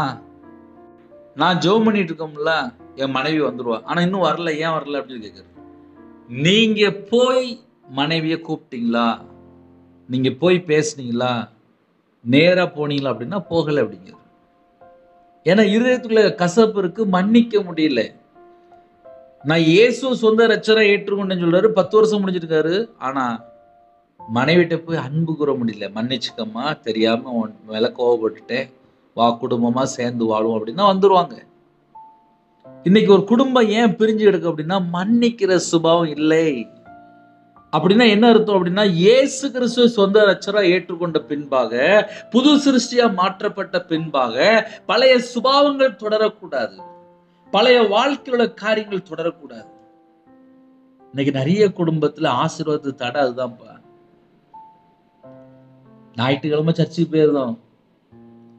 Speaker 1: நான் ஜெபம் பண்ணிட்டு இருக்கோம்ல, என் மனைவி வந்துருவா, ஆனா இன்னும் வரல, ஏன் வரல அப்படின்னு கேட்குறேன். நீங்க போய் மனைவியை கூப்பிட்டீங்களா? நீங்க போய் பேசுனீங்களா? நேரா போனீங்களா அப்படின்னா போகல அப்படிங்கிறது. ஏன்னா இருதயத்துக்குள்ள கசப்பு இருக்கு, மன்னிக்க முடியல. நான் இயேசு சொந்த ரட்சரை ஏற்றுக்கொண்டேன்னு சொல்றாரு, 10 வருஷம் முடிஞ்சிருக்காரு, ஆனா மனைவிட்ட போய் அன்பு கூற முடியல. மன்னிச்சுக்கம்மா, தெரியாம உன் மேல கோவப்பட்டுட்டேன், வா குடும்பமா சேர்ந்து வாழுவோம் அப்படின்னா வந்துருவாங்க. இன்னைக்கு ஒரு குடும்பம் ஏன் பிரிஞ்சு கிடக்கு அப்படின்னா, மன்னிக்கிற சுபாவம் இல்லை. அப்படின்னா என்ன அர்த்தம் அப்படின்னா, இயேசு கிறிஸ்துவை சொந்த ரட்சரா ஏற்றுக்கொண்ட பின்பாக, புது சிருஷ்டியா மாற்றப்பட்ட பின்பாக பழைய சுபாவங்கள் தொடரக்கூடாது, பழைய வாழ்க்கையோட காரியங்கள் தொடரக்கூடாது. இன்னைக்கு நிறைய குடும்பத்துல ஆசீர்வாதத்து தடை அதுதான்ப்பா. ஞாயிற்றுக்கிழமை சர்ச்சுக்கு போயிருந்தோம்,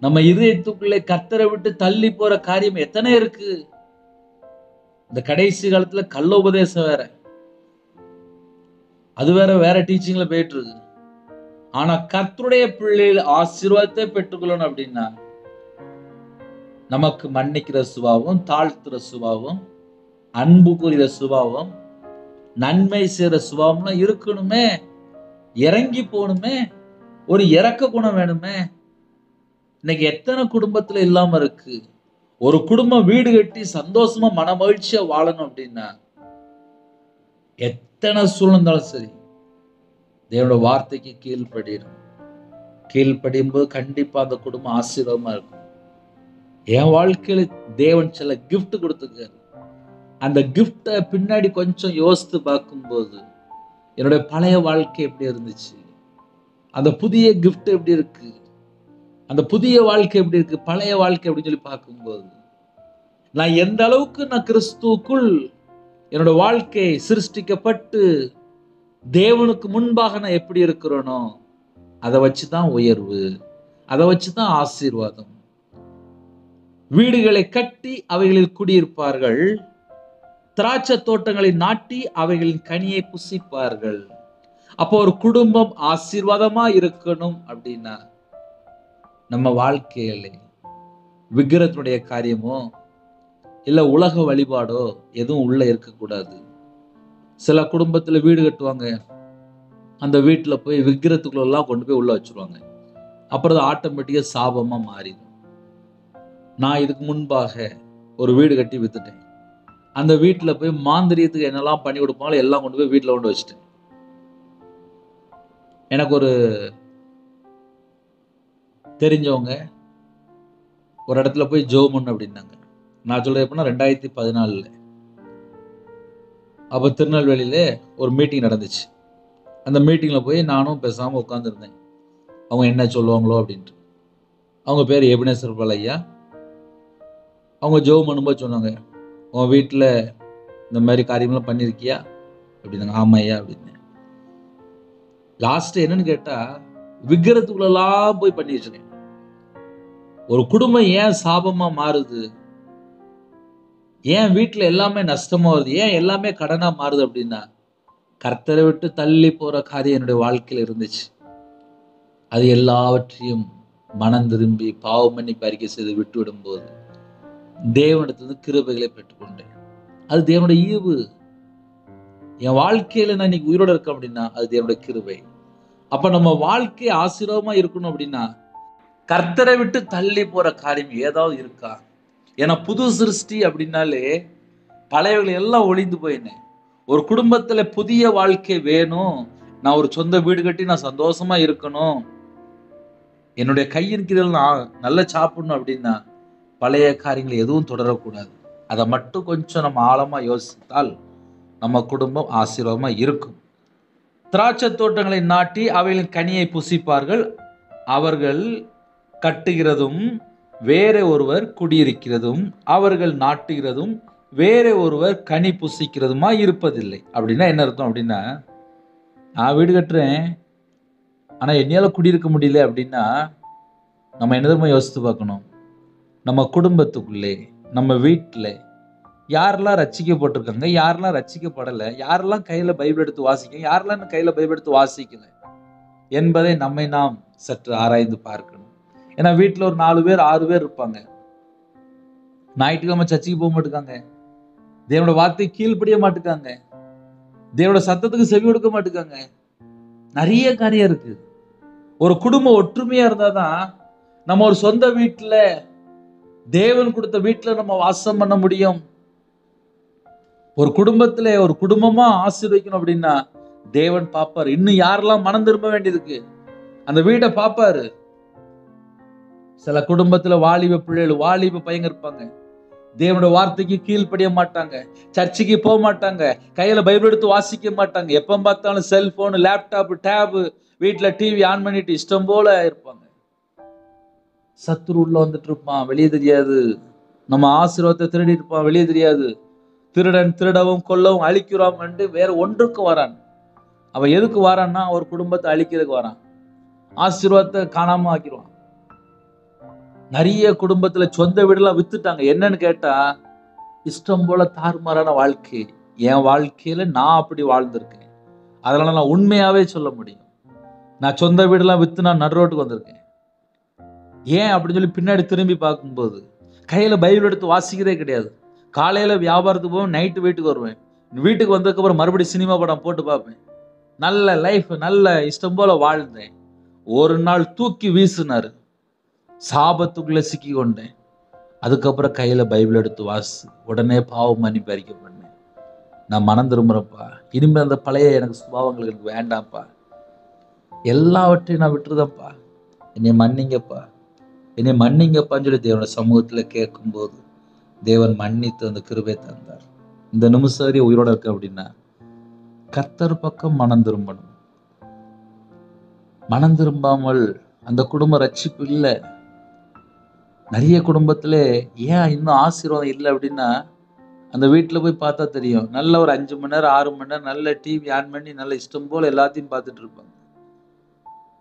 Speaker 1: நம்ம இதயத்துக்குள்ளே கர்த்தரை விட்டு தள்ளி போற காரியம் எத்தனை இருக்கு. இந்த கடைசி காலத்துல கள்ள உபதேசம் வேற, அது வேற டீச்சிங்ல போயிட்டு இருக்கு. ஆனா கர்த்தருடைய பிள்ளைகள் ஆசீர்வாதத்தை பெற்றுக்கொள்ளணும் அப்படின்னா, நமக்கு மன்னிக்கிற சுபாவம், தாழ்த்துற சுபாவம், அன்பு கூறுகிற சுபாவம், நன்மை செய்யற சுபாவம்லாம் இருக்கணுமே. இறங்கி போகணுமே, ஒரு இறக்க குணம் வேணுமே. இன்னைக்கு எத்தனை குடும்பத்துல இல்லாம இருக்கு. ஒரு குடும்பம் வீடு கட்டி சந்தோஷமா மன மகிழ்ச்சியா வாழணும் அப்படின்னா, எத்தனை சூழ்நிலைந்தாலும் சரி, தேவனோட வார்த்தைக்கு கீழ்ப்படியணும். கீழ்ப்படியும் போது கண்டிப்பா அந்த குடும்பம் ஆசீர்வாதமா இருக்கும். என் வாழ்க்கையில தேவன் சில கிஃப்ட் கொடுத்துருக்காரு. அந்த கிஃப்ட பின்னாடி கொஞ்சம் யோசித்து பார்க்கும்போது, என்னுடைய பழைய வாழ்க்கை எப்படி இருந்துச்சு, அந்த புதிய கிஃப்ட் எப்படி இருக்கு, அந்த புதிய வாழ்க்கை எப்படி இருக்கு, பழைய வாழ்க்கை அப்படின்னு சொல்லி பார்க்கும்போது, நான் எந்த அளவுக்கு நான் கிறிஸ்துவுக்குள் என்னோட வாழ்க்கை சிருஷ்டிக்கப்பட்டு தேவனுக்கு முன்பாக நான் எப்படி இருக்கிறேனோ, அதை வச்சுதான் உயர்வு, அதை வச்சுதான் ஆசீர்வாதம். வீடுகளை கட்டி அவைகளில் குடியிருப்பார்கள், திராட்சை தோட்டங்களை நாட்டி அவைகளின் கனியை புசிப்பார்கள். அப்போ ஒரு குடும்பம் ஆசீர்வாதமா இருக்கணும் அப்படின்னா, நம்ம வாழ்க்கையில விக்கிரகத்தினுடைய காரியமோ இல்ல உலக வழிபாடோ எதுவும் உள்ள இருக்கக்கூடாது. சில குடும்பத்துல வீடு கட்டுவாங்க, அந்த வீட்டுல போய் விக்கிரகத்துக்குள்ள எல்லாம் கொண்டு போய் உள்ள வச்சிருவாங்க. அப்புறம் ஆட்டோமேட்டிக்கா சாபமா மாறிடும். நான் இதுக்கு முன்பாக ஒரு வீடு கட்டி வித்துட்டேன். அந்த வீட்டுல போய் மாந்திரியத்துக்கு என்னெல்லாம் பண்ணி கொடுப்பாங்களோ எல்லாம் கொண்டு போய் வீட்டுல கொண்டு வச்சுட்டேன். எனக்கு ஒரு தெரிஞ்சவங்க ஒரு இடத்துல போய் ஜெபம் அப்படின்னாங்க. நான் சொல்றது எப்படின்னா 2014 அப்ப திருநெல்வேலியில ஒரு மீட்டிங் நடந்துச்சு. அந்த மீட்டிங்ல போய் நானும் பேசாம உட்கார்ந்துருந்தேன், அவங்க என்ன சொல்லுவாங்களோ அப்படின்ட்டு. அவங்க பேர் எபினேசர் பாலையா. அவங்க ஜெபம் பண்ணும்போது சொன்னாங்க, உன் வீட்டுல இந்த மாதிரி காரியம்லாம் பண்ணிருக்கியா அப்படின்னாங்க. ஆமாய்யா அப்படின்னு. லாஸ்ட் என்னன்னு கேட்டா, விக்கிரத்துக்குள்ளெல்லாம் போய் பண்ணி வச்சிருக்கேன். ஒரு குடும்பம் ஏன் சாபமா மாறுது, ஏன் வீட்டுல எல்லாமே நஷ்டமா வருது, ஏன் எல்லாமே கடனா மாறுது அப்படின்னா, கர்த்தரை விட்டு தள்ளி போற காரியம் என்னுடைய வாழ்க்கையில இருந்துச்சு. அது எல்லாவற்றையும் மனம் திரும்பி பாவ மன்னிப்பு அறிக்கை செய்து விட்டு விடும் போது தேவனிடத்திலிருந்து கிருபைகளை பெற்றுக்கொண்டேன். அது தேவனுடைய ஈவு. என் வாழ்க்கையில நான் இன்னைக்கு உயிரோட இருக்கேன் அப்படின்னா அது தேவனுடைய கிருபை. அப்ப நம்ம வாழ்க்கை ஆசீர்வாதமா இருக்கணும் அப்படின்னா கர்த்தரை விட்டு தள்ளி போற காரியம் ஏதாவது இருக்கா? ஏன்னா புது சிருஷ்டி அப்படின்னாலே பழையவர்கள் எல்லாம் ஒளிந்து போயினேன். ஒரு குடும்பத்துல புதிய வாழ்க்கை வேணும். நான் ஒரு சொந்த வீடு கட்டி நான் சந்தோஷமா இருக்கணும், என்னுடைய கையின் கீழ் நான் நல்லா சாப்பிடணும் அப்படின்னா பழைய காரியங்களை எதுவும் தொடரக்கூடாது. அதை மட்டும் கொஞ்சம் நம்ம ஆழமா யோசித்தால் நம்ம குடும்பம் ஆசீர்வாதமா இருக்கும். திராட்சை தோட்டங்களை நாட்டி அவைகளின் கனியை புசிப்பார்கள். அவர்கள் கட்டுகிறதும் வேற ஒருவர் குடியிருக்கிறதும் அவர்கள் நாட்டுகிறதும் வேற ஒருவர் கனி புசிக்கிறதுமா இருப்பதில்லை. அப்படின்னா என்ன அர்த்தம் அப்படின்னா, நான் வீடு கட்டுறேன் ஆனா என்னையால குடியிருக்க முடியல அப்படின்னா நம்ம என்னதான் யோசித்து பார்க்கணும். நம்ம குடும்பத்துக்குள்ளே நம்ம வீட்டில் யாரெல்லாம் ரட்சிக்கப்பட்டிருக்காங்க, யாரெல்லாம் ரட்சிக்கப்படலை, யாரெல்லாம் கையில பைபிள் எடுத்து வாசிக்க, யாரெல்லாம் கையில பைபிள் எடுத்து வாசிக்கல என்பதை நம்மை நாம் சற்று ஆராய்ந்து பார்க்கணும். ஏன்னா வீட்டில் ஒரு 4 பேர் 6 பேர் இருப்பாங்க. ஞாயிற்றுக்கிழமை சர்ச்சைக்கு போக மாட்டுக்காங்க, தேவனோட வார்த்தை கீழ்ப்படிய மாட்டுக்காங்க, தேவனோட சத்தத்துக்கு செவி கொடுக்க மாட்டுக்காங்க. நிறைய காரியம் இருக்கு. ஒரு குடும்பம் ஒற்றுமையா இருந்தாதான் நம்ம ஒரு சொந்த வீட்டுல தேவன் கொடுத்த வீட்டுல நம்ம வாசம் பண்ண முடியும். ஒரு குடும்பத்துல ஒரு குடும்பமா ஆசீர்வதிக்கணும் அப்படின்னா தேவன் பாப்பாரு. இன்னும் யாரெல்லாம் மனம் திரும்ப வேண்டியதுக்கு அந்த வீட்டை பாப்பாரு. சில குடும்பத்துல வாலிப பிள்ளைகள் வாலிப பையங்க இருப்பாங்க, தேவனோட வார்த்தைக்கு கீழ்ப்படிய மாட்டாங்க, சர்ச்சுக்கு போக மாட்டாங்க, கையில பைபிள் எடுத்து வாசிக்க மாட்டாங்க, எப்ப பார்த்தாலும் செல்போன் லேப்டாப் டேப் வீட்டுல டிவி ஆன் பண்ணிட்டு இஷ்டம் போல இருப்பாங்க. சத்துரு உள்ள வந்துட்டு இருப்பான், வெளியே தெரியாது. நம்ம ஆசீர்வாதத்தை திருடி இருப்பான், வெளியே தெரியாது. திருடன் திருடவும் கொல்லவும் அழிக்கிறோம் என்று வேற ஒன்றுக்கு வரான். அவன் எதுக்கு வரான்னா ஒரு குடும்பத்தை அழிக்கிறதுக்கு வரான், ஆசீர்வாதத்தை காணாம ஆக்கிடுவான். நிறைய குடும்பத்துல சொந்த வீடெல்லாம் வித்துட்டாங்க. என்னன்னு கேட்டா இஷ்டம் போல தாறுமாறான வாழ்க்கை. என் வாழ்க்கையில நான் அப்படி வாழ்ந்திருக்கேன், அதனால நான் உண்மையாவே சொல்ல முடியும். நான் சொந்த வீடெல்லாம் வித்து நான் நடுரோட்டுக்கு வந்திருக்கேன். ஏன் அப்படின்னு சொல்லி பின்னாடி திரும்பி பார்க்கும்போது கையில பைபிள் எடுத்து வாசிக்கிறதே கிடையாது. காலையில வியாபாரத்துக்கு போவேன், நைட்டு வீட்டுக்கு வருவேன். வீட்டுக்கு வந்ததுக்கு அப்புறம் மறுபடியும் சினிமா படம் போட்டு பார்ப்பேன். நல்ல லைஃப், நல்ல இஷ்டம் போல வாழ்ந்தேன். ஒரு நாள் தூக்கி வீசினாரு, சாபத்துக்குள்ள சிக்கி கொண்டேன். அதுக்கப்புறம் கையில பைபிள் எடுத்து வாசி, உடனே பாவ மன்னிப்பு அறிக்கை பண்ணேன். நான் மனம் திரும்புறப்பா, இனிமே அந்த பழைய எனக்கு சுபாவங்கள் எனக்கு வேண்டாம்ப்பா, எல்லாவற்றையும் நான் விட்டுருதப்பா, என்னை மன்னிங்கப்பா, என்னை மன்னிங்கப்பான்னு சொல்லி தேவனோட சமூகத்துல கேட்கும்போது தேவன் மன்னித்து அந்த கிருபை தந்தார். இந்த நிமிஷம் வரையும் உயிரோட இருக்க அப்படின்னா கர்த்தர் பக்கம் மனம் திரும்பணும். மனம் திரும்பாமல் அந்த குடும்ப ரட்சிப்பு இல்லை. நிறைய குடும்பத்துல ஏன் இன்னும் ஆசீர்வாதம் இல்லை அப்படின்னா அந்த வீட்டுல போய் பார்த்தா தெரியும். நல்ல ஒரு 5 மணி நேரம் 6 மணி நேரம் நல்ல டிவி ஆன் பண்ணி நல்ல இஷ்டம் போல எல்லாத்தையும் பார்த்துட்டு இருப்பாங்க.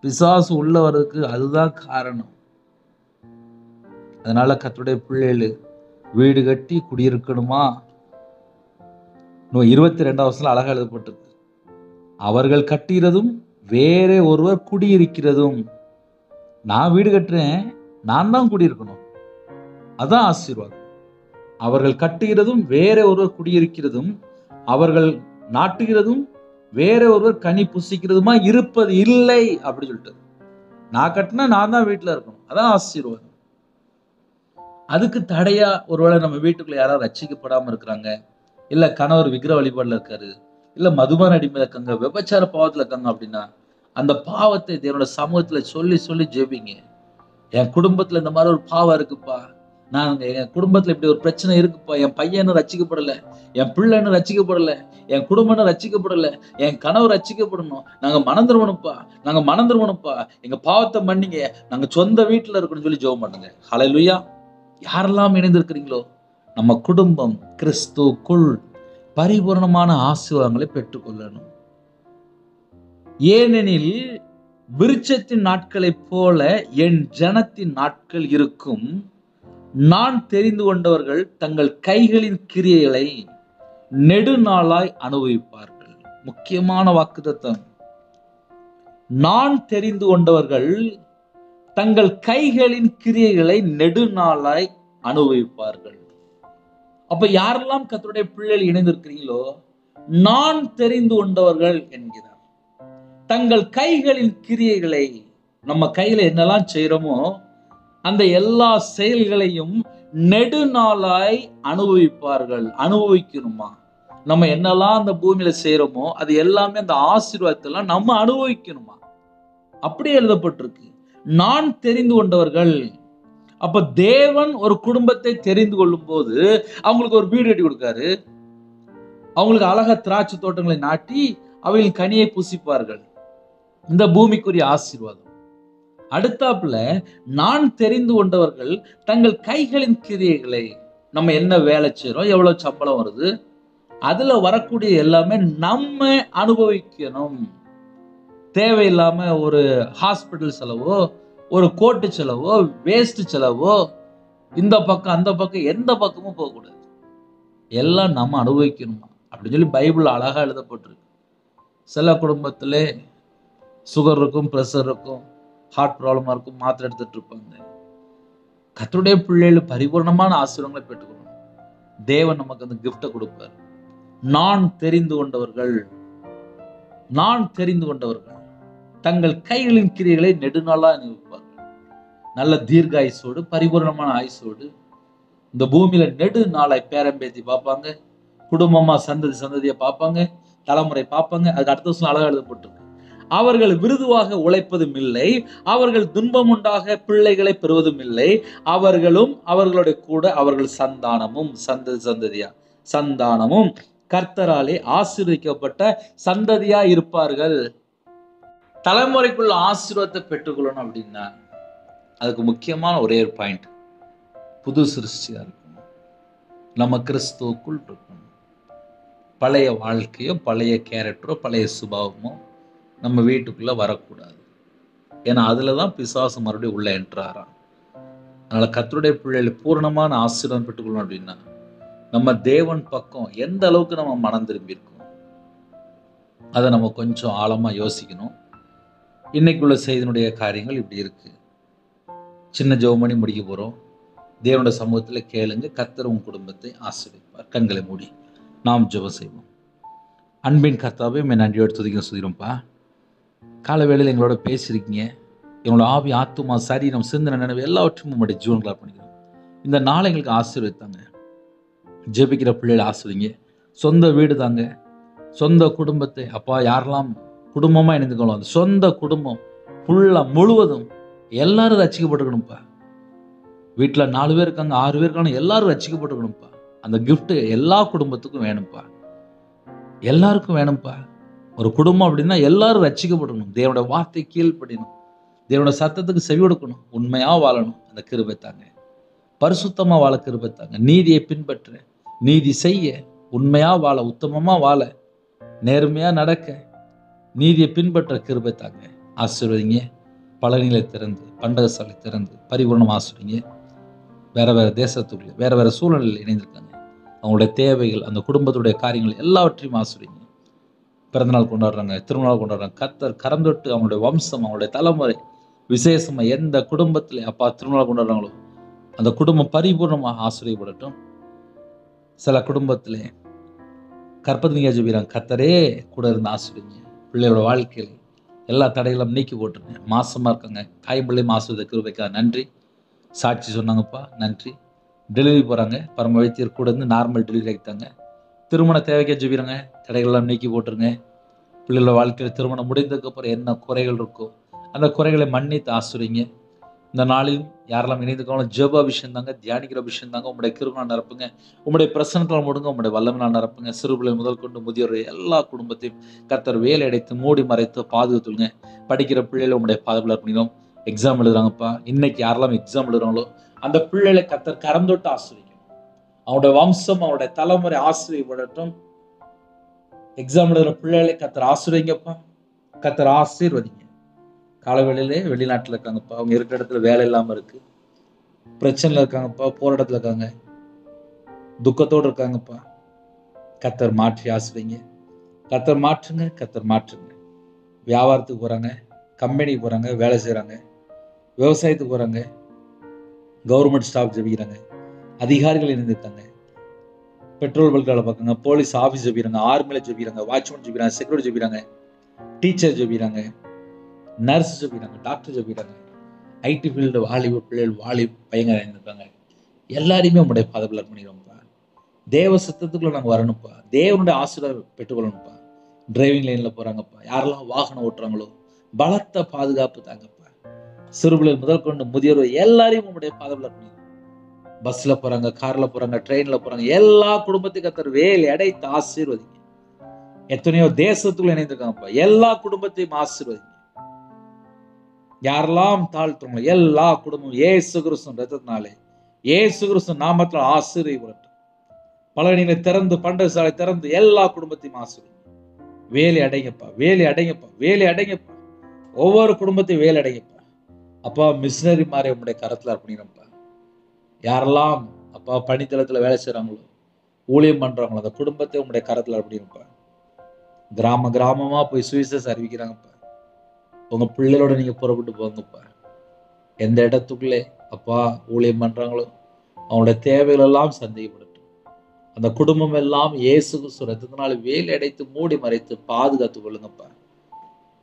Speaker 1: பிசாசு உள்ள வர்றதுக்கு அதுதான் காரணம். அதனால கர்த்தருடைய பிள்ளைகள் வீடு கட்டி குடியிருக்கணுமா? 22ஆம் வசனம் அழகா எழுதப்பட்டிருக்கு. அவர்கள் கட்டுகிறதும் வேற ஒருவர் குடியிருக்கிறதும். நான் வீடு கட்டுறேன், நான் தான் குடியிருக்கணும், அதான் ஆசீர்வாதம். அவர்கள் கட்டுகிறதும் வேற ஒருவர் குடியிருக்கிறதும் அவர்கள் நாட்டுகிறதும் வேற ஒருவர் கனி புசிக்கிறதுமா இருப்பது இல்லை அப்படி சொல்லிட்டு. நான் கட்டினா நான் தான் வீட்டுல இருக்கணும், அதான் ஆசீர்வாதம். அதுக்கு தடையா ஒருவேளை நம்ம வீட்டுக்குள்ள யாராவது ரட்சிக்கப்படாம இருக்கிறாங்க, இல்ல கணவர் விக்கிர வழிபாடுல இருக்காரு, இல்ல மதுபான அடிமையில இருக்காங்க, விபச்சார பாவத்துல இருக்காங்க அப்படின்னா அந்த பாவத்தை தேவனோட சமூகத்துல சொல்லி சொல்லி ஜெபிங்க. என் குடும்பத்துல இந்த மாதிரி ஒரு பாவம் இருக்குப்பா, என் குடும்பத்துல இப்படி ஒரு பிரச்சனை இருக்குப்பா, என் பையனும் ரட்சிக்கப்படல, என் பிள்ளைன்னு ரட்சிக்கப்படல, என் குடும்பம் ரட்சிக்கப்படல, என் கணவர் ரட்சிக்கப்படணும், நாங்க மனம் திரும்பணும்ப்பா, நாங்க மனம் திரும்பணும்ப்பா, எங்க பாவத்தை மன்னிங்க, நாங்க சொந்த வீட்டுல இருக்கணும்னு சொல்லி ஜெபம் பண்ணுங்க. ஹல்லேலூயா. யாரெல்லாம் இணைந்திருக்கிறீங்களோ நம்ம குடும்பம் கிறிஸ்துவுக்குள் பரிபூர்ணமான ஆசீர்வாதங்களை பெற்றுக்கொள்ளணும். ஏனெனில் விருட்சத்தின் நாட்களைப் போல என் ஜனத்தின் நாட்கள் இருக்கும். நான் தெரிந்து கொண்டவர்கள் தங்கள் கைகளின் கிரியைகளை நெடுநாளாய் அனுபவிப்பார்கள். முக்கியமான வாக்குத்தத்தம். நான் தெரிந்து கொண்டவர்கள் தங்கள் கைகளின் கிரியைகளை நெடுநாளாய் அனுபவிப்பார்கள். அப்ப யாரெல்லாம் கர்த்தருடைய பிள்ளைகள் இணைந்திருக்கிறீங்களோ, நான் தெரிந்து கொண்டவர்கள் என்கிறார். தங்கள் கைகளின் கிரியைகளை, நம்ம கையில என்னெல்லாம் செய்யறோமோ அந்த எல்லா செயல்களையும் நெடுநாளாய் அனுபவிப்பார்கள். அனுபவிக்கணுமா? நம்ம என்னெல்லாம் அந்த பூமியில செய்யறோமோ அது எல்லாமே அந்த ஆசீர்வாதத்தெல்லாம் நம்ம அனுபவிக்கணுமா? அப்படியே எழுதப்பட்டிருக்கு. நான் தெரிந்து கொண்டவர்கள். அப்ப தேவன் ஒரு குடும்பத்தை தெரிந்து கொள்ளும் போது அவங்களுக்கு ஒரு வீடு கட்டி கொடுக்காரு. அவங்களுக்கு அழகா திராட்சை தோட்டங்களை நாட்டி அவைகளின் கனியை புசிப்பார்கள். இந்த பூமிக்குரிய ஆசீர்வாதம். அடுத்தாப்புல நான் தெரிந்து கொண்டவர்கள் தங்கள் கைகளின் கிரியைகளை, நம்ம என்ன வேலை செய்யறோம், எவ்வளவு சம்பளம் வருது, அதுல வரக்கூடிய எல்லாமே நம்ம அனுபவிக்கணும். தேவையில்லாம ஒரு ஹாஸ்பிட்டல் செலவோ, ஒரு கோட்டு செலவோ, வேஸ்ட் செலவோ, இந்த பக்கம் அந்த பக்கம் எந்த பக்கமும் போகக்கூடாது. எல்லாம் நம்ம அனுபவிக்கணுமா அப்படின்னு சொல்லி பைபிள் அழகா எழுதப்பட்டிருக்கு. சில குடும்பத்திலே சுகர் இருக்கும், பிரஷர் இருக்கும், ஹார்ட் ப்ராப்ளமா இருக்கும், மாத்திரை எடுத்துட்டு இருப்பாங்க. கர்த்தருடைய பிள்ளைகள் பரிபூர்ணமான ஆசீர்வாதங்களை பெற்றுக்கணும். தேவன் நமக்கு அந்த கிஃப்டை கொடுப்பார். நான் தெரிந்து கொண்டவர்கள், நான் தெரிந்து கொண்டவர்கள் தங்கள் கைகளின் கிரியைகளை நெடுநாளா அனுபவிப்பார்கள். நல்ல தீர்க்க ஆயுசோடு, பரிபூர்ணமான ஆயுசோடு இந்த பூமியில நெடுநாளாய் பேரம்பேத்தி பார்ப்பாங்க, குடும்பமா சந்ததி சந்ததியை பார்ப்பாங்க, தலைமுறை பார்ப்பாங்க. அதுக்கு அடுத்த வருஷம் அழகா எழுதப்பட்டிருக்கு. அவர்கள் விருதுவாக உழைப்பதும் இல்லை, அவர்கள் துன்பம் உண்டாக பிள்ளைகளை பெறுவதும் இல்லை, அவர்களும் அவர்களுடைய கூட அவர்கள் சந்தானமும், சந்ததி சந்ததியா சந்தானமும் கர்த்தராலே ஆசீர்வதிக்கப்பட்ட சந்ததியா இருப்பார்கள். தலைமுறைக்குள்ள ஆசீர்வாதத்தை பெற்றுக்கொள்ளணும் அப்படின்னா அதுக்கு முக்கியமான ஒரே ஒரு பாயிண்ட், புது சிருஷ்டியா இருக்கணும். நம்ம கிறிஸ்துவுக்குள் இருக்கணும். பழைய வாழ்க்கையோ, பழைய கேரக்டரோ, பழைய சுபாவமோ நம்ம வீட்டுக்குள்ள வரக்கூடாது. ஏன்னா அதுலதான் பிசாசு மறுபடியும் உள்ள என்ட்ராராம். அதனால கர்த்தருடைய பிள்ளைகள் பூரணமான ஆசீர்வாதம் பெற்றுக்கொள்ளணும் அப்படின்னா நம்ம தேவன் பக்கம் எந்த அளவுக்கு நம்ம மனம் திரும்பி இருக்கோம், அதை நம்ம கொஞ்சம் ஆழமா யோசிக்கணும். இன்னைக்குள்ள செய்தினுடைய காரியங்கள் இப்படி இருக்கு. சின்ன ஜெபம் பண்ணி முடிக்க போறோம். தேவனுடைய சமூகத்துல கேளுங்க. கர்த்தர் உன் குடும்பத்தை ஆசீர்வதிப்பார். கண்களை மூடி நாம் ஜெபம் செய்வோம். அன்பின் கர்த்தாவே, நன்றியோடு துதிக்க சொல்கிறோம்ப்பா. காலை வேளையில் எங்களோட பேசியிருக்கீங்க. எங்களோட ஆவி, ஆத்துமா, சரீரம், சிந்தனை, நினைவு எல்லாவற்றையும் உங்களுடைய ஜீவன்களாக பண்ணிக்கிறோம். இந்த நாளை எங்களுக்கு ஆசீர்வதித்தாங்க. ஜெபிக்கிற பிள்ளைகளை ஆசீர்வதிங்க. சொந்த வீடு தாங்க, சொந்த குடும்பத்தை அப்பா யாரெல்லாம் குடும்பமாக இணைந்துக்கணும், அந்த சொந்த குடும்பம் ஃபுல்லாக முழுவதும் எல்லாரும் ரட்சிக்கப்பட்டுக்கணும்ப்பா. வீட்டில் 4 பேர் இருக்காங்க, 6 பேர் இருக்காங்க, எல்லாரும் ரட்சிக்கப்பட்டுக்கணும்ப்பா. அந்த கிஃப்ட் எல்லா குடும்பத்துக்கும் வேணும்ப்பா, எல்லாருக்கும் வேணும்ப்பா. ஒரு குடும்பம் அப்படின்னா எல்லாரும் ரட்சிக்கப்படணும், தேவனுடைய வார்த்தை கீழ்ப்படியணும், தேவனுடைய சத்தத்துக்கு செவி கொடுக்கணும், உண்மையா வாழணும். அந்த கிருபை தாங்க. பரிசுத்தமா வாழ கிருபை தாங்க. நீதியை பின்பற்ற, நீதி செய்ய, உண்மையா வாழ, உத்தமமா வாழ, நேர்மையா நடக்க, நீதியை பின்பற்ற கிருபை தாங்க. ஆசீர்வதிங்க. பலனிலை திறந்து, பண்டகசாலை திறந்து பரிபூர்ணம் ஆசீர்வதிங்க. வேற வேற தேசத்துக்குள்ள வேற வேற சூழ்நிலையில் இணைந்திருக்காங்க, அவங்களுடைய தேவைகள், அந்த குடும்பத்துடைய காரியங்கள் எல்லாவற்றையும் ஆசீர்வதிங்க. பிறந்தநாள் கொண்டாடுறாங்க, திருமணம் கொண்டாடுறாங்க, கர்த்தர் கரம் தொட்டு அவங்களுடைய வம்சம், அவங்களுடைய தலைமுறை விசேஷமா எந்த குடும்பத்தில் அப்பா திருமணம் கொண்டாடுறாங்களோ அந்த குடும்பம் பரிபூர்ணமாக ஆசீர்வதிக்கப்படட்டும். சில குடும்பத்திலே கற்பதினியா ஜெபிக்கிறாங்க, கர்த்தரே கூட இருந்து ஆசீர்வதிங்க. பிள்ளைகளோட வாழ்க்கையில எல்லா தடைகளும் நீக்கி போட்டுருங்க. மாசமா இருக்காங்க, காய்பிள்ளையும் ஆசீர்வதிக்க கிருபைக்காக நன்றி. சாட்சி சொன்னாங்கப்பா, நன்றி. டெலிவரி போறாங்க, பரம வைத்தியர் கூட இருந்து நார்மல் டெலிவரி ஆகிட்டாங்க. திருமண தேவைக்கே ஜெபிக்கிறாங்க, தடைகள்லாம் நீக்கி போட்டுருங்க. பிள்ளைகளோட வாழ்க்கையில் திருமணம் முடிந்ததுக்கு அப்புறம் என்ன குறைகள் இருக்கோ அந்த குறைகளை மன்னித்து ஆசீர்வதிங்க. இந்த நாளிலும் யாரெல்லாம் இணைந்துக்கணும், ஜெப அபிஷேகம் தாங்க, தியானிக்கிற அபிஷேகம் தாங்க. உங்களுடைய கிருபையால் நிரப்புங்க, உங்களுடைய பிரசன்னத்தால் முடுங்க, உங்களுடைய வல்லமையால் நிரப்புங்க. சிறு பிள்ளை முதல் கொண்டு முதியோர் எல்லா குடும்பத்தையும் கர்த்தர் வேலை அடைத்து மூடி மறைத்து பாதுகாத்துங்க. படிக்கிற பிள்ளைகளை உங்களுடைய பாதுகாப்பு பண்ணிடும். எக்ஸாம் எழுதுறாங்கப்பா, இன்னைக்கு யாரெல்லாம் எக்ஸாம் எழுதுறாங்களோ அந்த பிள்ளைகளை கர்த்தர் கரம் தொட்டு ஆசீர்வதிக்கணும். அவனுடைய வம்சம், அவனுடைய தலைமுறை ஆசீர்வதிக்கப்படட்டும். எக்ஸாம் எழுதுற பிள்ளைகளை கர்த்தர் ஆசீர்வதிங்கப்பா, கர்த்தர் ஆசீர்வதிங்க. காலவேளையிலே வெளிநாட்டில் இருக்காங்கப்பா, அவங்க இருக்கிற இடத்துல வேலை இல்லாமல் இருக்கு, பிரச்சனையில் இருக்காங்கப்பா, போராட்டத்தில் இருக்காங்க, துக்கத்தோடு இருக்காங்கப்பா. கர்த்தர் மாற்றி ஆசீர்வதிங்க. கர்த்தர் மாற்றுங்க, கர்த்தர் மாற்றுங்க. வியாபாரத்துக்கு போறாங்க, கம்பெனிக்கு போறாங்க, வேலை செய்யறாங்க, விவசாயத்துக்கு போறாங்க, கவர்மெண்ட் ஸ்டாஃப் ஜெபிக்கிறாங்க, அதிகாரிகள் இணைந்திருக்காங்க. பெட்ரோல் பல்கால பார்க்குங்க, போலீஸ் ஆஃபீஸ் ஜெபிக்கிறாங்க, ஆர்மியில ஜெபிக்கிறாங்க, வாட்ச்மேன் ஜெபிக்கிறாங்க, செக்யூரிட்டி ஜெபிக்கிறாங்க, டீச்சர் ஜெபிக்கிறாங்க, நர்ஸ் ஜெபிக்கிறாங்க, டாக்டர் ஜெபிக்கிறாங்க, ஐடி ஃபீல்டு வாலிப பிள்ளைகள் பையங்க இருக்காங்க. எல்லாரையுமே உங்களுடைய பாதத்தில் அர்ப்பணிக்கிறோம்ப்பா. தேவ சத்தத்துக்குள்ள நாங்கள் வரணும்ப்பா. தேவனுடைய ஆசீர்வாதம் பெற்றுக்கொள்ளணும்ப்பா. டிரைவிங் லைனில் போகிறாங்கப்பா, யாரெல்லாம் வாகனம் ஓட்டுறாங்களோ பலத்த பாதுகாப்பு தாங்கப்பா. சிறுபிள்ளைகள் முதல் கொண்டு முதியோர் எல்லாரையும் உங்களுடைய பாதத்தில் அர்ப்பணிக்கிறோம். பஸ்ஸில் போகிறாங்க, காரில் போகிறாங்க, ட்ரெயினில் போகிறாங்க, எல்லா குடும்பத்துக்கு கர்த்தர் வேலை அடைத்து ஆசீர்வதிங்க. எத்தனையோ தேசத்துக்குள்ள இணைந்திருக்காங்கப்பா, எல்லா குடும்பத்தையும் ஆசீர்வதிங்க. யாரெல்லாம் தாழ்த்துறோங்களோ எல்லா குடும்பம் இயேசு கிறிஸ்து ரத்தத்தினாலே, இயேசு கிறிஸ்து நாமத்தில் ஆசீர்வதிக்கப்படட்டும். பலகணிகளை திறந்து, பண்டக சாலை திறந்து எல்லா குடும்பத்தையும் ஆசீர்வதிங்க. வேலை அடைங்கப்பா, வேலை அடைங்கப்பா, வேலை அடைங்கப்பா. ஒவ்வொரு குடும்பத்தையும் வேலை அடைங்கப்பா. அப்பா, மிஷினரி மாதிரி உங்களுடைய கரத்தில் அர்ப்பணிக்கிறோம்ப்பா. யாரெல்லாம் அப்பா பணித்தளத்தில் வேலை செய்கிறாங்களோ, ஊழியம் பண்ணுறாங்களோ, அந்த குடும்பத்தை உங்களுடைய கரத்தில் அர்ப்பணிக்கிறோம்ப்பா. கிராம கிராமமா போய் சுவிசேஷம் அறிவிக்கிறாங்கப்பா. உங்க பிள்ளைகளோட நீங்க புறப்பட்டு போங்கப்பா. எந்த இடத்துக்குள்ளே அப்பா ஊழியம் பண்றாங்களோ அவங்களுடைய தேவைகள் எல்லாம் சந்தேகப்படட்டும். அந்த குடும்பம் எல்லாம் இயேசு கிறிஸ்து ரத்தத்தினால வேலை அடைத்து மூடி மறைத்து பாதுகாத்துக் கொள்ளுங்கப்பா.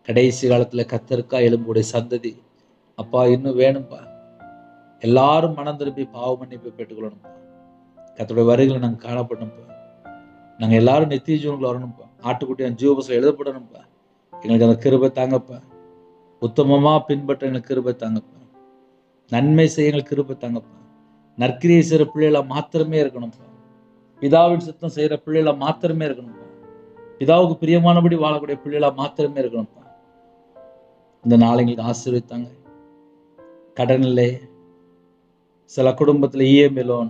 Speaker 1: கடைசி காலத்துல கத்தருக்கா எலும்புடைய சந்ததி அப்பா இன்னும் வேணும்ப்பா. எல்லாரும் மனம் திரும்பி பாவ மன்னிப்பை பெற்றுக்கொள்ளணும்ப்பா. கத்தருடைய வருகைகளை நாங்கள் காணப்படணும்ப்பா. நாங்கள் எல்லாரும் நித்திய ஜீவனுக்குள்ள வரணும்ப்பா. ஆட்டுக்குட்டியான் ஜீவபுஸ்தகத்துல எழுதப்படணும்ப்பா. எங்களுக்கு அந்த கிருபை தாங்கப்பா. உத்தமமா பின்பற்ற எங்களுக்கு கிருபை தாங்கப்பா. நன்மை செய்ய எங்களுக்கு கிருபை தாங்கப்பா. நற்கிரியை செய்கிற பிள்ளைகளை மாத்திரமே இருக்கணும்ப்பா. பிதாவின் சித்தம் செய்கிற பிள்ளைகளை மாத்திரமே இருக்கணும்ப்பா. பிதாவுக்கு பிரியமானபடி வாழக்கூடிய பிள்ளைகளா மாத்திரமே இருக்கணும்ப்பா. இந்த நாளை எங்களுக்கு ஆசீர்வதித்தாங்க. கடனில்லை, சில குடும்பத்தில் இஎம்ஐ லோன்,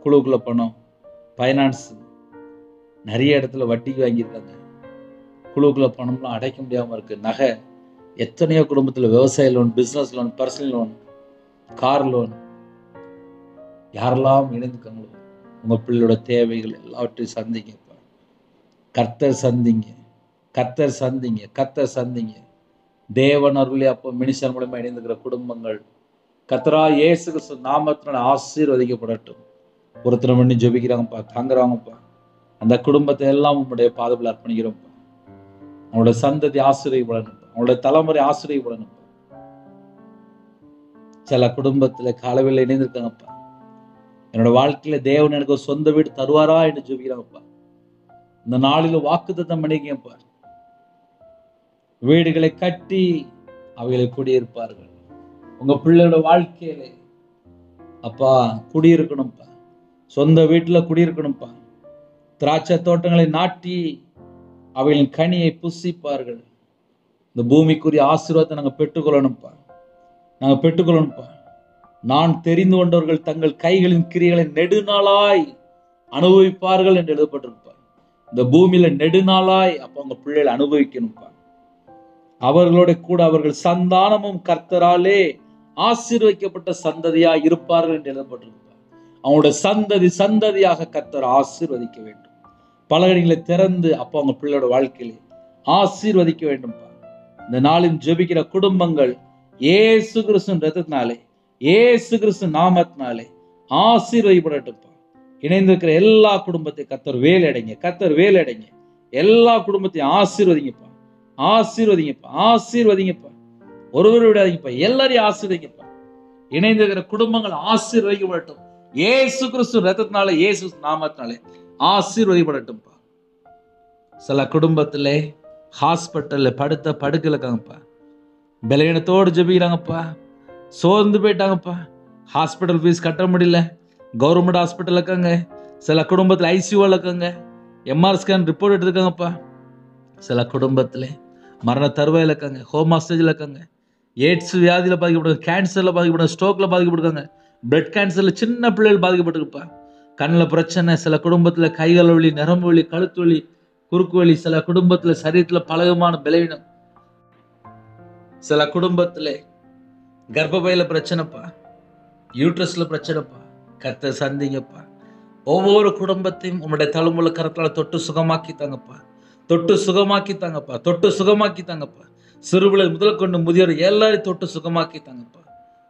Speaker 1: குழுக்குள்ள பணம், ஃபைனான்ஸ் நிறைய இடத்துல வட்டிக்கு வாங்கியிருக்காங்க. குழுக்குள்ள பணம்லாம் அடைக்க முடியாமல் இருக்கு. நகை எத்தனையோ குடும்பத்தில் விவசாய loan, business loan, personal loan, car loan. யாரெல்லாம் இணைந்துக்காங்களோ உங்க பிள்ளையோட தேவைகள் எல்லாவற்றையும் சந்திங்கப்பா. கர்த்தர் சந்திங்க, கர்த்தர் சந்திங்க, கர்த்தர் சந்திங்க. தேவன் அருளே அப்போ மினிஸ்டர் மூலமா இணைந்துக்கிற குடும்பங்கள் கர்த்தரா இயேசு கிறிஸ்து நாமத்தினால ஆசீர்வதிக்கப்படட்டும். ஒருத்தர் பண்ணி ஜெபிக்கிறாங்கப்பா, தாங்குறாங்கப்பா. அந்த குடும்பத்தை எல்லாம் உங்களுடைய பாதத்தில் அர்ப்பணிக்கிறோம்ப்பா. அவங்களோட சந்ததி ஆசீர்வதிக்கப்படணும்ப்பா. அவங்களோட தலைமுறை ஆசீர்வதிக்கப்படணும்ப்பா. சில குடும்பத்துல காலவில் இணைந்திருக்காங்கப்பா. என்னோட வாழ்க்கையில தேவன் எனக்கு ஒரு சொந்த வீடு தருவாரா என்று ஜெபிக்கிறாங்கப்பா. இந்த நாளில் வாக்குத்தத்தம் பண்ணிக்கப்பா. வீடுகளை கட்டி அவைகளை குடியிருப்பார்கள். உங்க பிள்ளையோட வாழ்க்கையில அப்பா குடியிருக்கணும்ப்பா. சொந்த வீட்டுல குடியிருக்கணும்ப்பா. திராட்சை தோட்டங்களை நாட்டி அவைகளின் கனியை புசிப்பார்கள். இந்த பூமிக்குரிய ஆசீர்வாதத்தை நாங்க பெற்றுக்கொள்ளணும்ப்பா. நாங்க பெற்றுக்கொள்ளணும்ப்பா. நான் தெரிந்து கொண்டவர்கள் தங்கள் கைகளின் கிரியைகளை நெடுநாளாய் அனுபவிப்பார்கள் என்று எழுதப்பட்டிருப்பார். இந்த பூமியில நெடுநாளாய் அப்ப அவங்க பிள்ளைகளை அனுபவிக்கணும்ப்பா. அவர்களோட கூட அவர்கள் சந்தானமும் கர்த்தராலே ஆசீர்வதிக்கப்பட்ட சந்ததியா இருப்பார்கள் என்று எழுதப்பட்டிருப்பார். அவங்களுடைய சந்ததி சந்ததியாக கர்த்தர் ஆசீர்வதிக்க வேண்டும். பலகணிகளை திறந்து அப்ப அவங்க பிள்ளையோட வாழ்க்கையில ஆசீர்வதிக்க வேண்டும்ப்பா. இந்த நாளில் ஜெபிக்கிற குடும்பங்கள் இயேசு கிறிஸ்து ரத்தத்தினாலே, இயேசு கிறிஸ்து நாமத்தினாலே ஆசீர்வதிக்கப்படட்டும்ப்பா. இணைந்திருக்கிற எல்லா குடும்பத்தையும் கர்த்தர் வேலையடைங்க, கர்த்தர் வேலையடைங்க. எல்லா குடும்பத்தையும் ஆசீர்வதிங்கப்பா, ஆசீர்வதிங்கப்பா, ஆசீர்வதிங்கப்பா. ஒருவர் விடாதீங்கப்பா, எல்லாரையும் ஆசீர்வதிங்கப்பா. இணைந்திருக்கிற குடும்பங்கள் ஆசீர்வதிக்கப்படட்டும். இயேசு கிறிஸ்து ரத்தத்தினாலே, இயேசு நாமத்தினாலே ஆசீர்வதிக்கப்படட்டும்ப்பா. சில குடும்பத்திலே ஹாஸ்பிட்டல்ல படுத்த படுக்கல இருக்காங்கப்பா. பலவீனத்தோடு ஜெபிக்கிறாங்கப்பா. சோர்ந்து போயிட்டாங்கப்பா. ஹாஸ்பிட்டல் ஃபீஸ் கட்ட முடியல. கவர்மெண்ட் ஹாஸ்பிட்டல் இருக்காங்க. சில குடும்பத்தில் ஐசியூவில் இருக்காங்க. எம்ஆர் ஸ்கேன் ரிப்போர்ட் எடுத்துருக்காங்கப்பா. சில குடும்பத்தில் மரண தருவாயில் இருக்காங்க. ஹோம் ஹாஸ்டேஜில் இருக்காங்க. எய்ட்ஸ் வியாதியில் பாதிக்கப்படுறாங்க. கேன்சரில் பாதிக்கப்படுறாங்க. ஸ்ட்ரோக்கில் பாதிக்கப்படுறாங்க. பிளட் கேன்சரில் சின்ன பிள்ளைகள் பாதிக்கப்பட்டிருக்குப்பா. கண்ணில் பிரச்சனை. சில குடும்பத்தில் கைகால் வலி, நரம்பு வலி, கழுத்து வலி, குறுக்கு வலி. சில குடும்பத்தில் சரீரத்தில் பலவிதமான பலவீனம். சில குடும்பத்தில் கர்ப்பப்பையில பிரச்சனைப்பா, யூட்ரஸ்ல பிரச்சனைப்பா. கர்த்தர் சந்திங்கப்பா. ஒவ்வொரு குடும்பத்தையும் உங்களுடைய தழும்புல கரத்தால தொட்டு சுகமாக்கி தாங்கப்பா, தொட்டு சுகமாக்கி தாங்கப்பா, தொட்டு சுகமாக்கி தாங்கப்பா. சிறுபிள்ளை முதல் கொண்டு முதியோர் எல்லாரையும் தொட்டு சுகமாக்கி தாங்கப்பா.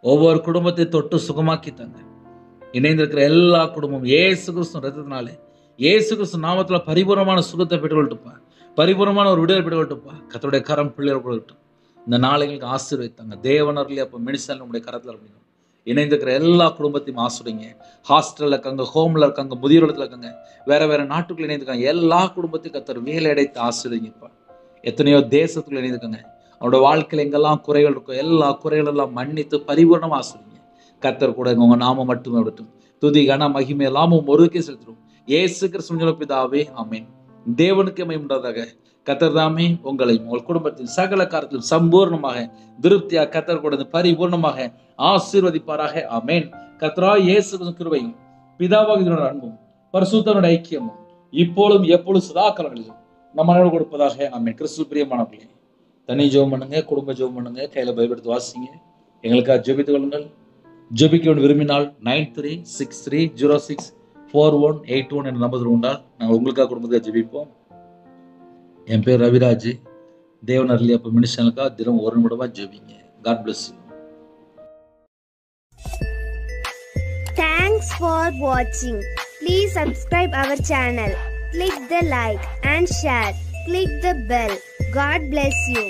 Speaker 1: ஒவ்வொரு குடும்பத்தையும் தொட்டு சுகமாக்கி தாங்க. இணைந்திருக்கிற எல்லா குடும்பமும் இயேசு கிறிஸ்து ரத்தத்தினாலே, இயேசு கிறிஸ்து நாமத்துல பரிபூர்ணமான சுகத்தை பெற்றுக்கொள்ளட்டுப்பா, பரிபூர்ணமான ஒரு விடுதலை பெற்றுக்கொள்ளட்டுப்பா. கர்த்தருடைய கரம் பிள்ளைகள் கொள்ளட்டும். இந்த நாளைகளுக்கு ஆசீர்வதித்தாங்க. தேவனர்லயே அப்ப மினிஸ்டர் நம்முடைய கரத்துல அப்படிங்க இணைந்திருக்கிற எல்லா குடும்பத்தையும் ஆசிரியங்க. ஹாஸ்டல்ல இருக்காங்க, ஹோம்ல இருக்காங்க, முதியோரத்துல இருக்காங்க, வேற வேற நாட்டுக்குள்ள இணைந்திருக்காங்க. எல்லா குடும்பத்தையும் கர்த்தர் வேலை அடைத்து ஆசிரியங்கப்பா. எத்தனையோ தேசத்துக்குள்ள இணைந்திருக்காங்க. அவனோட வாழ்க்கையில எங்கெல்லாம் குறைகள் இருக்கோ எல்லா குறைகள் எல்லாம் மன்னித்து பரிபூர்ணமா ஆசிரியங்க. கர்த்தர் கூட உங்க நாம மட்டுமே விடட்டும். துதி கன மகிமை எல்லாமும் ஒருக்கே செலுத்துறோம். இயேசு கிறிஸ்து பிதாவே ஆமென். தேவனுக்கு மகிமை உண்டாதாக. கர்த்தர் தாமே உங்களையும் உங்கள் குடும்பத்தில் சகல காரியத்திலும் சம்பூர்ணமாக திருப்தியாக கர்த்தர் கூட பரிபூர்ணமாக ஆசீர்வதிப்பாராக. ஆமென். கர்த்தராகிய இயேசு கிறிஸ்துவின் கிருபையும் பிதாவாகிய அன்பும் பரிசுத்தனுடைய ஐக்கியமும் இப்பொழுதும் எப்பொழுதும் சதா காலங்களிலும் நம்ம கொடுப்பதாக. ஆமென். கிறிஸ்து பிரியமானவர்களே, தனி ஜெபம் பண்ணுங்க, குடும்ப ஜெபம் பண்ணுங்க, கையில பைபிள் எடுத்து வாசிங்க. எங்களுக்காக ஜெபித்துக் கொள்ளுங்கள். ஜெபிக்க விரும்பினால் 9363064181 என்ற நம்பர் உண்டால் நாங்கள் உங்களுக்காக குடும்பத்துக்காக ஜெபிப்போம். என் பேர் ரவிராஜ். தேவன் அருளி அப்ப மினிஸ்டனுக்காக தினம் ஒரு நிமிடமா ஜெபிங்க. God bless you.
Speaker 2: Thanks for watching. Please subscribe our channel. Click the like and share. Click the bell. God bless you.